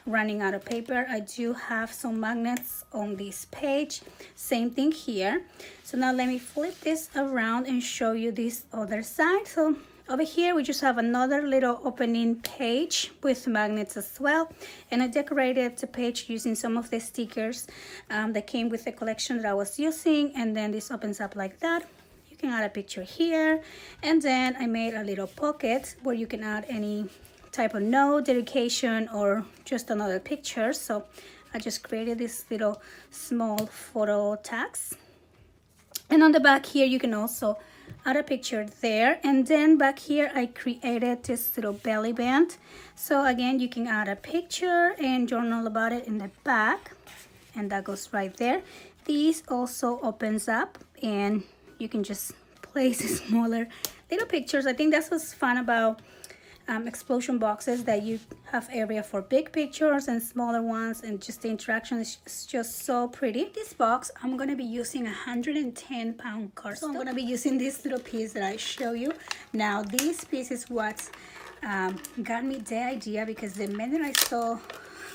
running out of paper. I do have some magnets on this page, same thing here. So now let me flip this around and show you this other side. So over here we just have another little opening page with magnets as well, and I decorated the page using some of the stickers that came with the collection that I was using. And then this opens up like that. You can add a picture here, and then I made a little pocket where you can add any type of note, dedication, or just another picture. So I just created this little small photo tags. And on the back here you can also add a picture there. And then back here I created this little belly band, so again you can add a picture and journal about it in the back, and that goes right there. These also opens up, and you can just place smaller little pictures. I think that's what's fun about explosion boxes, that you have area for big pictures and smaller ones, and just the interaction is just so pretty. This box I'm going to be using 110-pound cardstock. So I'm going to be using this little piece that I show you. Now this piece is what got me the idea, because the minute I saw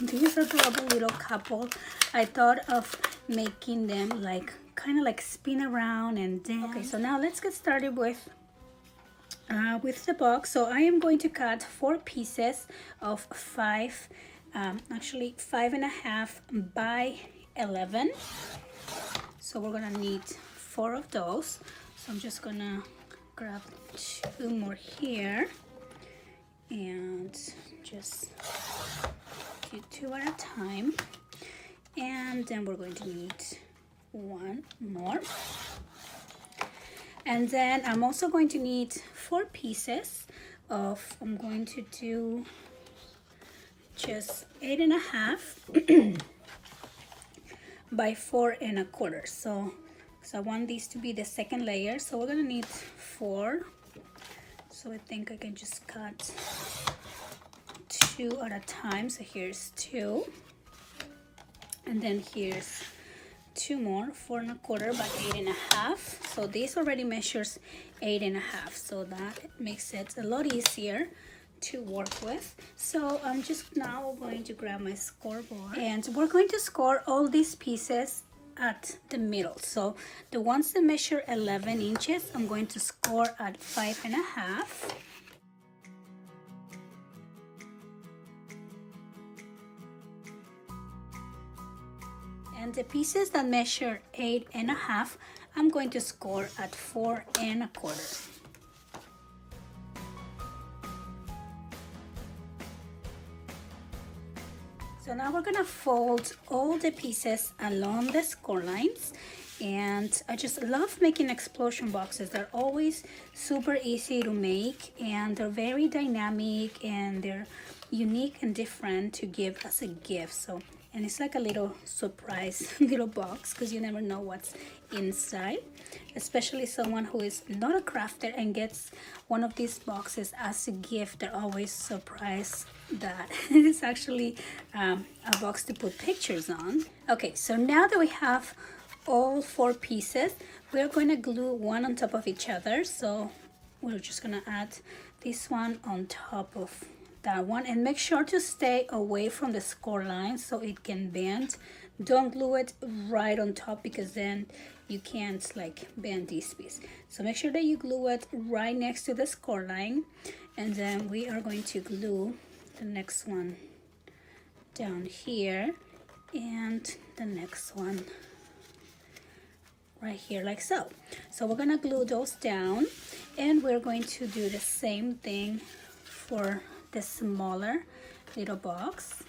these adorable little couple, I thought of making them like kind of like spin around and dance. Okay, so now let's get started with the box. So I am going to cut 4 pieces of 5.5 by 11. So we're gonna need 4 of those. So I'm just gonna grab 2 more here and just do 2 at a time. And then we're going to need 1 more. And then I'm also going to need 4 pieces of, I'm going to do just 8.5 by 4.25. So I want these to be the second layer. So we're gonna need 4. So I think I can just cut 2 at a time. So here's 2. And then here's 2 more, 4.25 by 8.5. So this already measures 8.5, so that makes it a lot easier to work with. So I'm just now going to grab my scoreboard, and we're going to score all these pieces at the middle. So the ones that measure 11 inches, I'm going to score at 5.5. And the pieces that measure 8.5, I'm going to score at 4.25. So now we're gonna fold all the pieces along the score lines. And I just love making explosion boxes. They're always super easy to make, and they're very dynamic, and they're unique and different to give as a gift. So and it's like a little surprise little box because you never know what's inside, especially someone who is not a crafter and gets one of these boxes as a gift. They're always surprised that it's actually a box to put pictures on. Okay, so now that we have all 4 pieces, we're going to glue one on top of each other. So we're just going to add this one on top of that one, and make sure to stay away from the score line so it can bend. Don't glue it right on top because then you can't like bend this piece. So make sure that you glue it right next to the score line, and then we are going to glue the next one down here and the next one right here, like so. So we're gonna glue those down, and we're going to do the same thing for the smaller little box.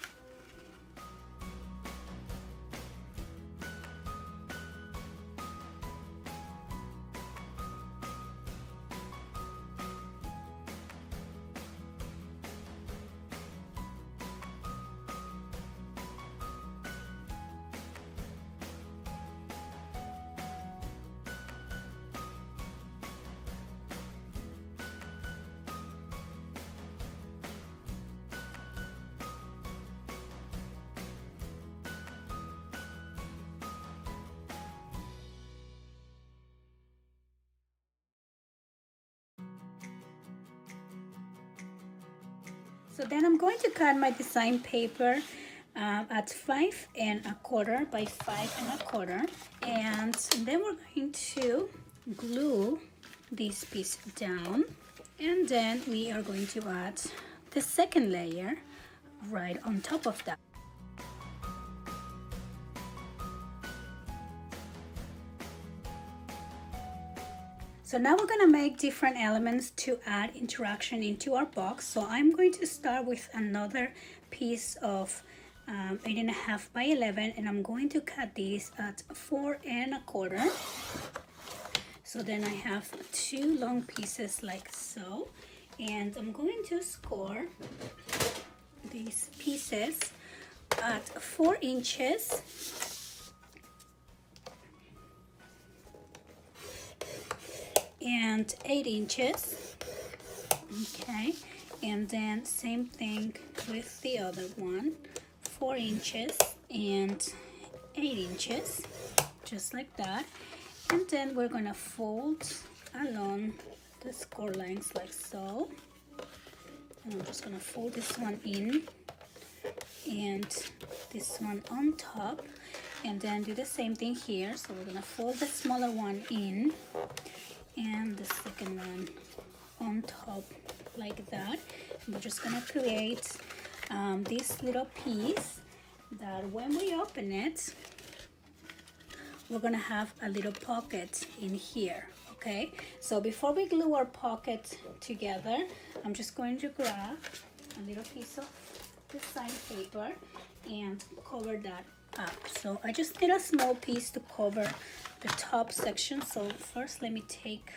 So then I'm going to cut my design paper at 5 1/4 by 5 1/4, and then we're going to glue this piece down, and then we are going to add the second layer right on top of that. So now we're gonna make different elements to add interaction into our box. So I'm going to start with another piece of 8 1/2 by 11, and I'm going to cut these at 4 1/4. So then I have 2 long pieces like so, and I'm going to score these pieces at 4 inches and 8 inches. Okay, and then same thing with the other one, 4 inches and 8 inches, just like that. And then we're gonna fold along the score lines like so, and I'm just gonna fold this one in and this one on top, and then do the same thing here. So we're gonna fold the smaller one in and the second one on top like that. And we're just gonna create this little piece that when we open it, we're gonna have a little pocket in here. Okay, so before we glue our pocket together, I'm just going to grab a little piece of design paper and cover that up. So I just need a small piece to cover the top section. So first let me take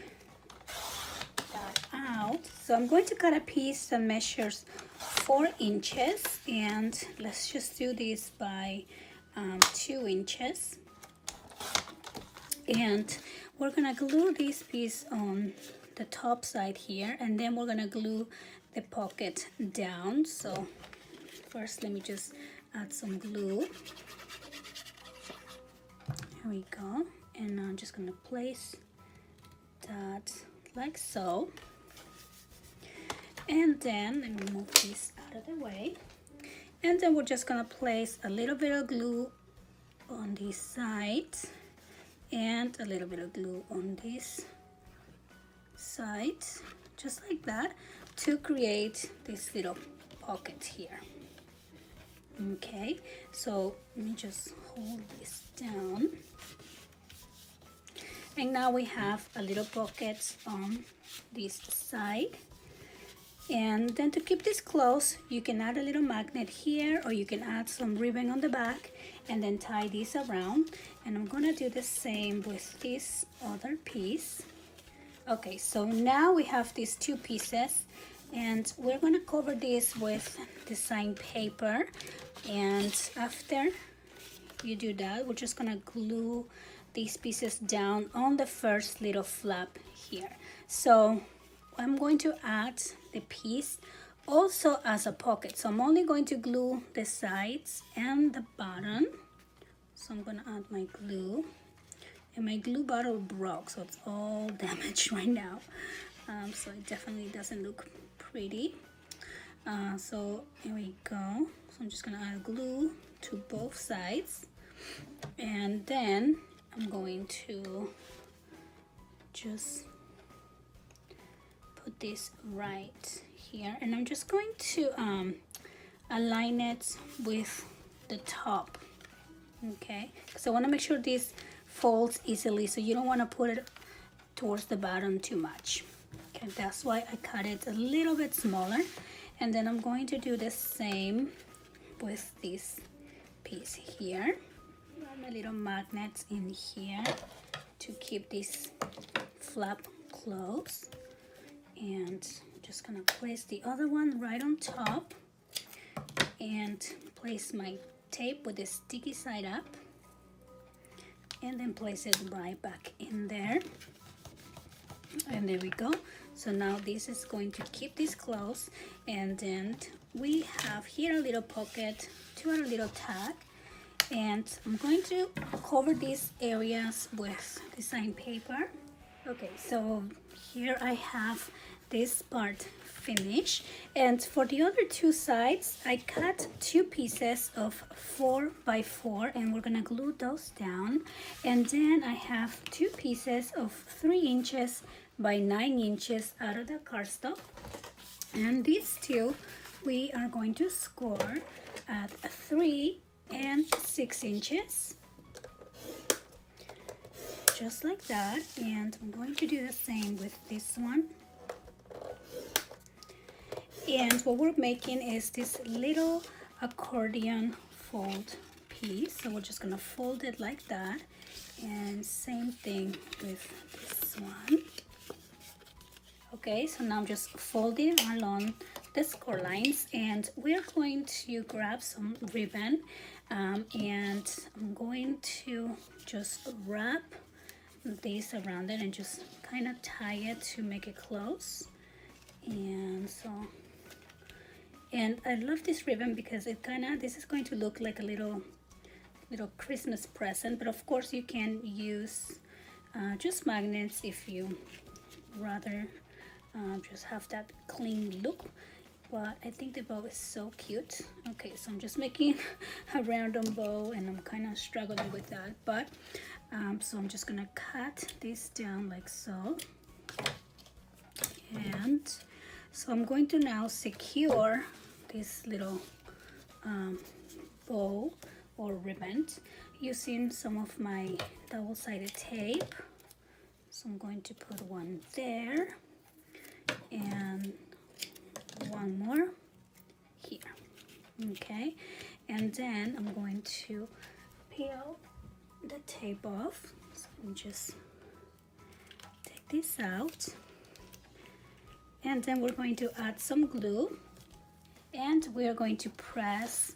that out. So I'm going to cut a piece that measures 4 inches, and let's just do this by 2 inches. And we're gonna glue this piece on the top side here, and then we're gonna glue the pocket down. So first let me just add some glue. Here we go, and I'm just gonna place that like so, and then let me move this out of the way, and then we're just gonna place a little bit of glue on this side and a little bit of glue on this side, just like that, to create this little pocket here. Okay, so let me just hold this down, and now we have a little pocket on this side. And then to keep this closed, you can add a little magnet here, or you can add some ribbon on the back and then tie this around. And I'm gonna do the same with this other piece. Okay, so now we have these 2 pieces, and we're gonna cover this with design paper. And after you do that, we're just gonna glue these pieces down on the first little flap here. So I'm going to add the piece also as a pocket. So I'm only going to glue the sides and the bottom. So I'm gonna add my glue, and my glue bottle broke, so it's all damaged right now. So it definitely doesn't look pretty. So here we go. So I'm just gonna add glue to both sides, and then I'm going to just put this right here, and I'm just going to align it with the top. Okay, so I want to make sure this folds easily, so you don't want to put it towards the bottom too much. Okay, that's why I cut it a little bit smaller. And then I'm going to do the same with this piece here. My little magnets in here to keep this flap closed. And I'm just gonna place the other one right on top and place my tape with the sticky side up, and then place it right back in there. And there we go. So now this is going to keep this closed, and then we have here a little pocket to add a little tag, and I'm going to cover these areas with design paper. Okay, so here I have this part finished, and for the other two sides I cut two pieces of 4x4, and we're gonna glue those down. And then I have two pieces of 3 inches by 9 inches out of the cardstock, and these two we are going to score at 3 and 6 inches, just like that. And I'm going to do the same with this one. And what we're making is this little accordion fold piece, so we're just gonna fold it like that, and same thing with this one. Okay, so now I'm just folding along the score lines, and we're going to grab some ribbon, and I'm going to just wrap this around it and just kind of tie it to make it close. And so, and I love this ribbon because it this is going to look like a little Christmas present, but of course you can use just magnets if you rather just have that clean look. But I think the bow is so cute. Okay, so I'm just making a random bow, and I'm kind of struggling with that, but so I'm just gonna cut this down like so. And so I'm going to now secure this little bow or ribbon using some of my double-sided tape. So I'm going to put one there and one more here. Okay, and then I'm going to peel the tape off. So I'm just take this out, and then we're going to add some glue, and we're going to press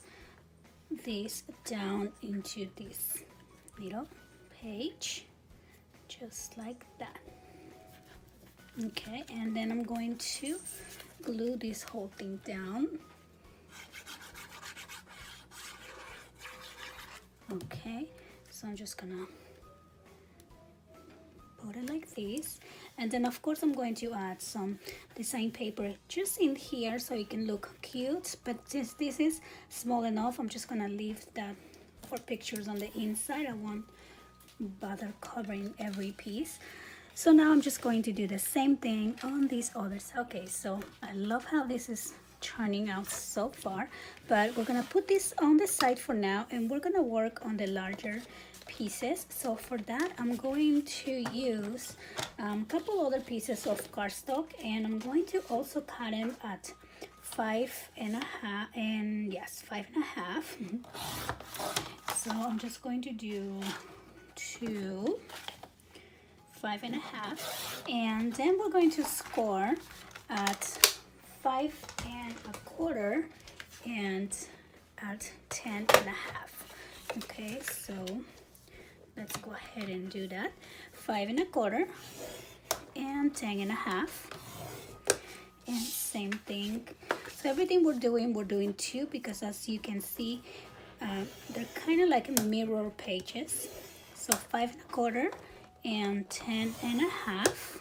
this down into this little page, just like that. Okay, and then I'm going to glue this whole thing down. Okay, so I'm just gonna put it like this, and then of course I'm going to add some design paper just in here so it can look cute, but since this is small enough, I'm just gonna leave that for pictures on the inside. I won't bother covering every piece. So now I'm just going to do the same thing on these others. Okay, so I love how this is turning out so far, but we're gonna put this on the side for now, and we're gonna work on the larger pieces. So for that, I'm going to use a couple other pieces of cardstock, and I'm going to also cut them at 5.5, and yes, 5.5. So I'm just going to do 2, 5.5, and then we're going to score at 5.25 and at 10.5. Okay, so let's go ahead and do that. 5.25 and 10.5, and same thing. So everything we're doing 2, because as you can see, they're kind of like mirror pages. So 5.25 and 10.5,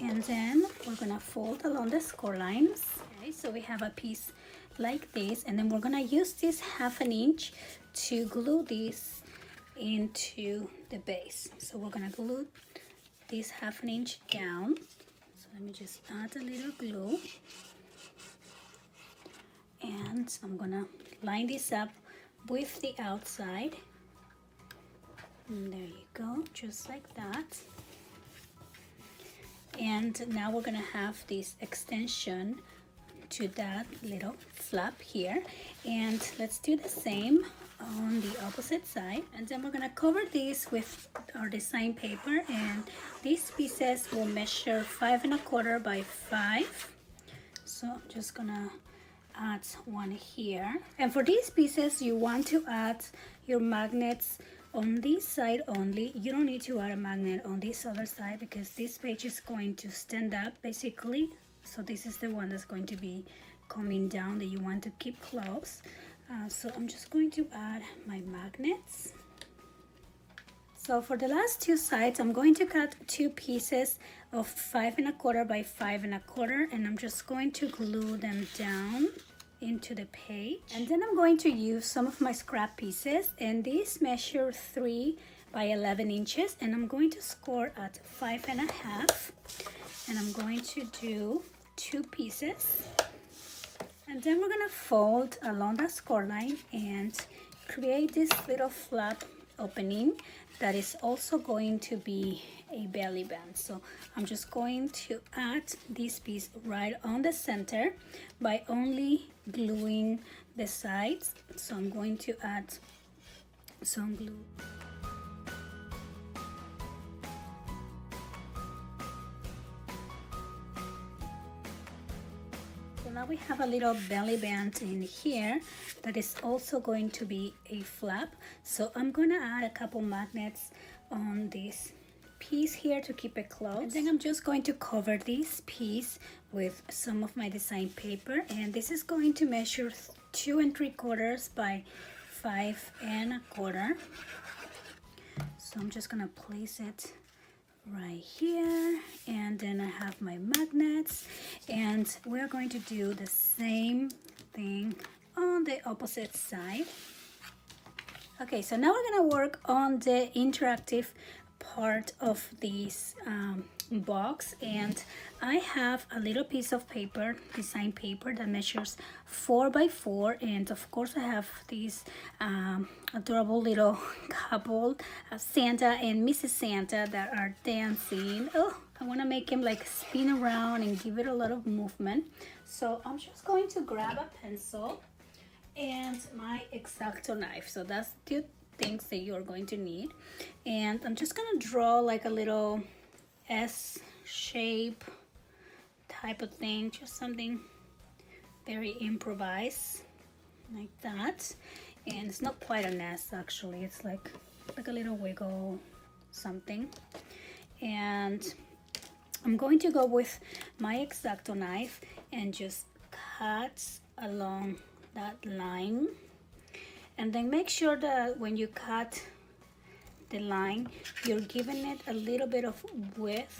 and then we're gonna fold along the score lines. Okay, so we have a piece like this, and then we're gonna use this 1/2 inch to glue this into the base. So we're gonna glue this 1/2 inch down. So let me just add a little glue, and I'm gonna line this up with the outside. And there you go, just like that. And now we're gonna have this extension to that little flap here, and let's do the same on the opposite side. And then we're gonna cover this with our design paper, and these pieces will measure 5.25 by 5. So I'm just gonna add one here, and for these pieces you want to add your magnets on this side only. You don't need to add a magnet on this other side, because this page is going to stand up basically. So this is the one that's going to be coming down that you want to keep close. So I'm just going to add my magnets. So for the last 2 sides, I'm going to cut 2 pieces of 5.25 by 5.25, and I'm just going to glue them down into the page. And then I'm going to use some of my scrap pieces, and these measure 3 by 11 inches, and I'm going to score at 5.5, and I'm going to do 2 pieces, and then we're gonna fold along the score line and create this little flap opening that is also going to be a belly band. So I'm just going to add this piece right on the center by only gluing the sides. So I'm going to add some glue. So now we have a little belly band in here that is also going to be a flap. So I'm gonna add a couple magnets on this piece here to keep it closed. And then I'm just going to cover this piece with some of my design paper, and this is going to measure 2 3/4 by 5.25. So I'm just gonna place it right here, and then I have my magnets, and we're going to do the same thing on the opposite side. Okay, so now we're gonna work on the interactive part of this box, and I have a little piece of paper, design paper, that measures 4 by 4, and of course I have these adorable little couple, Santa and Mrs. Santa, that are dancing. Oh, I want to make him like spin around and give it a lot of movement. So I'm just going to grab a pencil and my X-Acto knife. So that's two things that you're going to need, and I'm just gonna draw like a little S shape type of thing, just something very improvised like that. And it's not quite an S actually, it's like a little wiggle something. And I'm going to go with my X-Acto knife and just cut along that line. And then make sure that when you cut the line, you're giving it a little bit of width.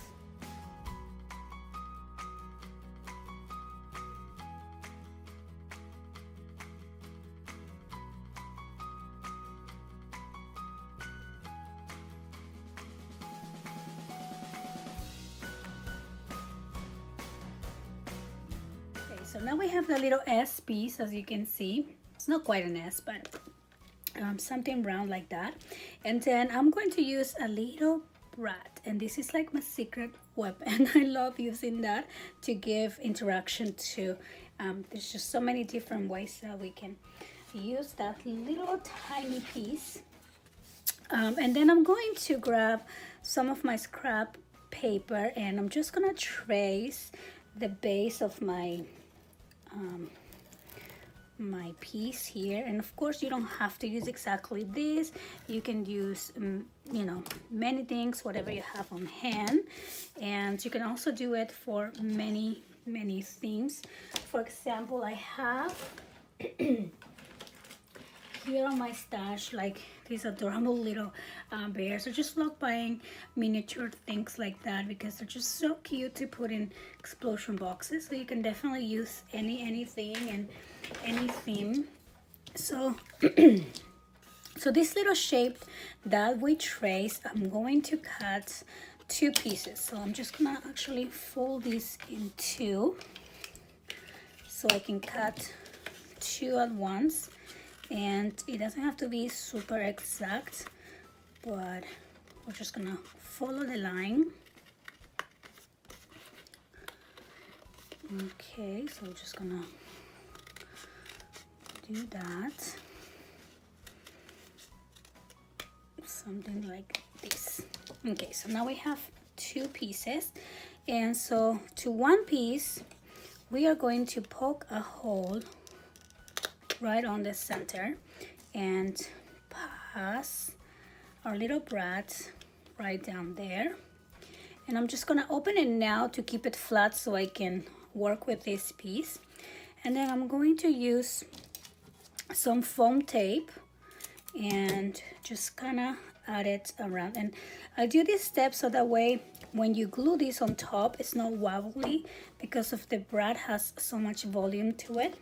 Okay, so now we have the little S piece, as you can see. It's not quite an S, but something round like that. And then I'm going to use a little brat, and this is like my secret weapon. I love using that to give interaction to there's just so many different ways that we can use that little tiny piece. And then I'm going to grab some of my scrap paper, and I'm just gonna trace the base of my my piece here. And of course you don't have to use exactly this. You can use you know, many things, whatever you have on hand, and you can also do it for many things. For example, I have here on my stash like these adorable little bears. I just love buying miniature things like that because they're just so cute to put in explosion boxes. So you can definitely use anything and any theme. So so this little shape that we trace, I'm going to cut 2 pieces. So I'm just gonna actually fold this in 2 so I can cut 2 at once. And it doesn't have to be super exact, but we're just gonna follow the line. Okay, so we're just gonna do that. Something like this. Okay, so now we have 2 pieces, and so to one piece we are going to poke a hole right on the center and pass our little brat right down there. And I'm just gonna open it now to keep it flat so I can work with this piece. And then I'm going to use some foam tape and just kind of add it around. And I do this step so that way when you glue this on top, it's not wobbly because of the brat has so much volume to it.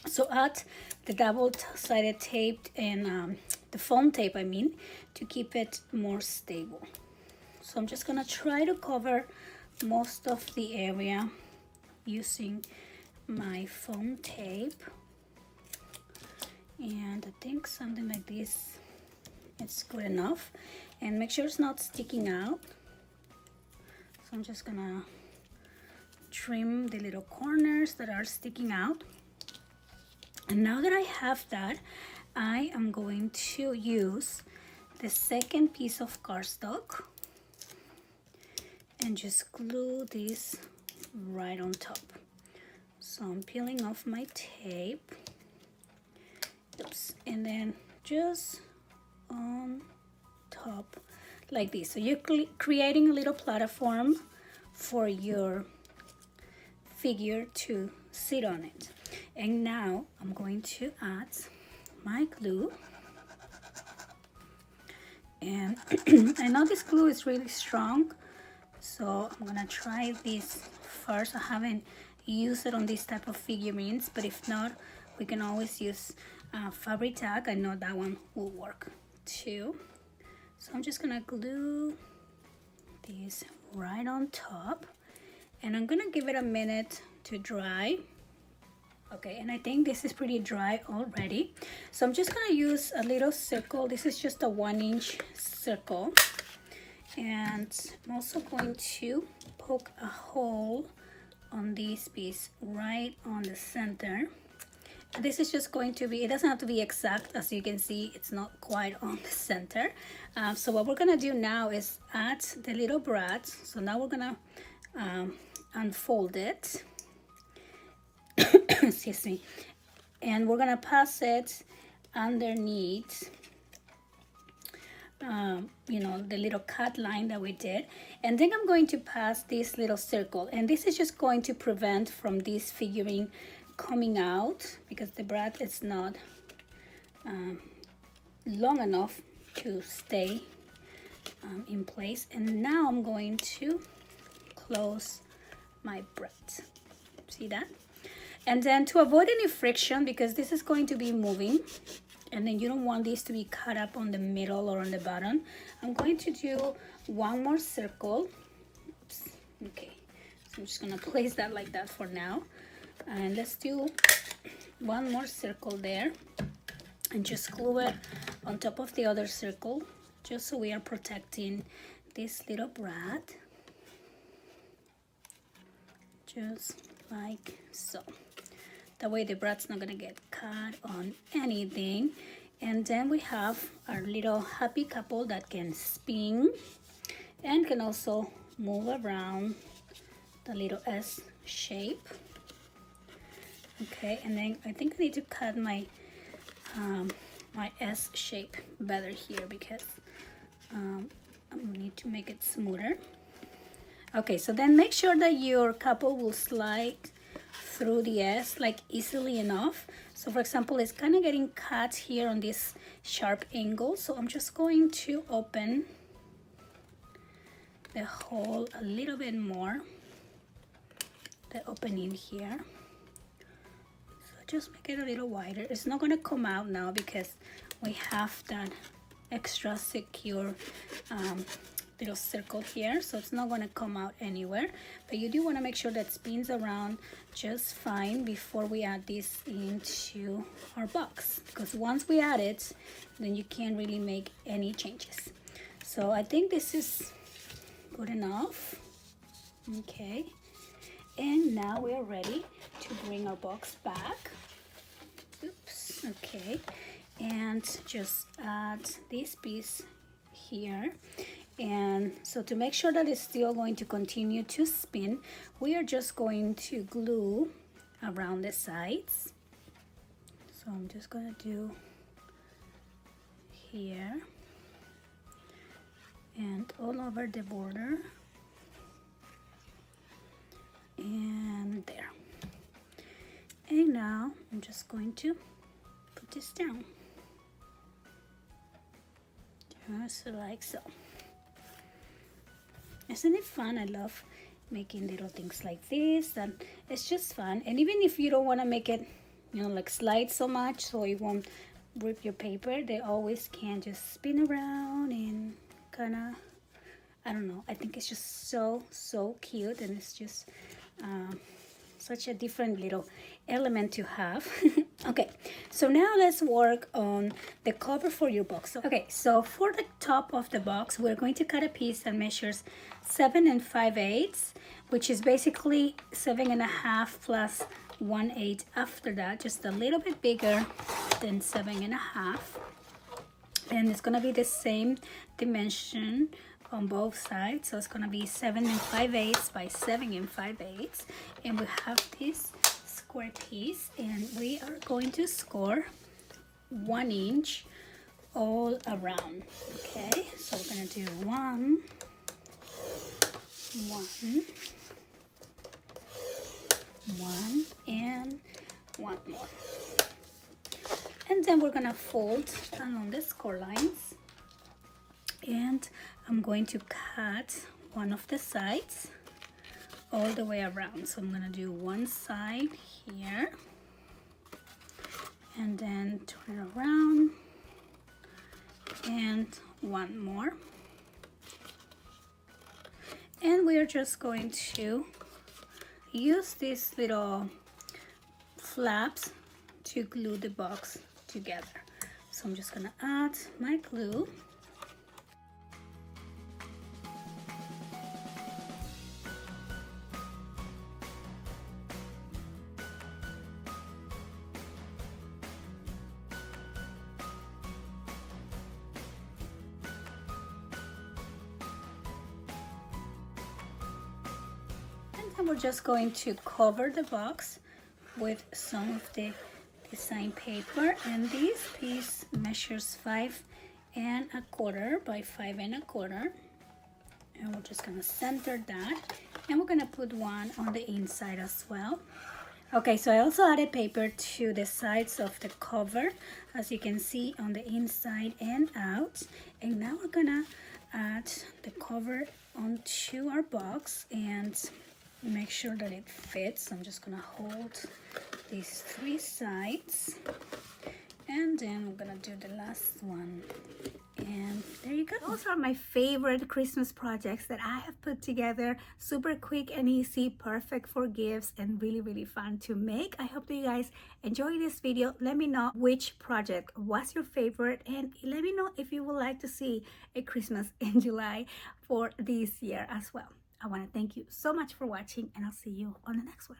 So add the double-sided tape and the foam tape, I mean, to keep it more stable. So I'm just gonna try to cover most of the area using my foam tape. And I think something like this, it's good enough. And make sure it's not sticking out. So I'm just gonna trim the little corners that are sticking out. And now that I have that, I am going to use the second piece of cardstock and just glue this right on top. So I'm peeling off my tape. Oops. And then just on top like this. So you're creating a little platform for your figure to sit on it. And now I'm going to add my glue. And I know this glue is really strong, so I'm gonna try this first. I haven't used it on this type of figurines, but if not, we can always use fabric tag. I know that one will work too. So I'm just gonna glue this right on top, and I'm gonna give it a minute to dry. Okay, and I think this is pretty dry already. So I'm just gonna use a little circle. This is just a 1-inch circle. And I'm also going to poke a hole on this piece right on the center. This is just going to be, it doesn't have to be exact. As you can see, it's not quite on the center. So what we're gonna do now is add the little brat. So now we're gonna unfold it. Excuse me. And we're gonna pass it underneath you know, the little cut line that we did. And then I'm going to pass this little circle, and this is just going to prevent from this figurine coming out because the brat is not long enough to stay in place. And now I'm going to close my brat. See that? And then to avoid any friction, because this is going to be moving and then you don't want this to be cut up on the middle or on the bottom, I'm going to do one more circle. Oops. Okay, so I'm just gonna place that like that for now, and let's do one more circle there and just glue it on top of the other circle, just so we are protecting this little brat, just like so. That way the brat's not gonna get cut on anything. And then we have our little happy couple that can spin and can also move around the little S shape. Okay, and then I think I need to cut my my S shape better here because I need to make it smoother. Okay, so then make sure that your couple will slide through the S like easily enough. So for example, it's kind of getting cut here on this sharp angle, so I'm just going to open the hole a little bit more, the opening here. So just make it a little wider. It's not going to come out now because we have that extra secure little circle here, so it's not going to come out anywhere, but you do want to make sure that spins around just fine before we add this into our box, because once we add it, then you can't really make any changes. So I think this is good enough. Okay, and now we are ready to bring our box back. Oops. Okay, and just add this piece here. And so to make sure that it's still going to continue to spin, we are just going to glue around the sides. So I'm just going to do here and all over the border and there. And now I'm just going to put this down, just like so. Isn't it fun? I love making little things like this, and it's just fun. And even if you don't want to make it, you know, like slide so much so it won't rip your paper, they always can just spin around and kind of, I don't know, I think it's just so cute, and it's just such a different little element to have. Okay, so now let's work on the cover for your box. Okay, so for the top of the box, we're going to cut a piece that measures 7 5/8, which is basically 7.5 plus 1/8 after that, just a little bit bigger than 7.5. And it's gonna be the same dimension on both sides, so it's gonna be 7 5/8 by 7 5/8, and we have this square piece, and we are going to score 1 inch all around. Okay, so we're gonna do 1, 1, and 1 more, and then we're gonna fold along the score lines, and I'm going to cut one of the sides all the way around. So I'm gonna do one side here and then turn it around and one more, and we're just going to use these little flaps to glue the box together. So I'm just gonna add my glue. And we're just going to cover the box with some of the design paper, and this piece measures 5 1/4 by 5 1/4, and we're just gonna center that, and we're gonna put one on the inside as well. Okay, so I also added paper to the sides of the cover, as you can see, on the inside and out. And now we're gonna add the cover onto our box and make sure that it fits. I'm just gonna hold these 3 sides, and then we're gonna do the last one, and there you go. Those are my favorite Christmas projects that I have put together. Super quick and easy, perfect for gifts, and really fun to make. I hope that you guys enjoy this video. Let me know which project was your favorite, and let me know if you would like to see a Christmas in July for this year as well. I want to thank you so much for watching, and I'll see you on the next one.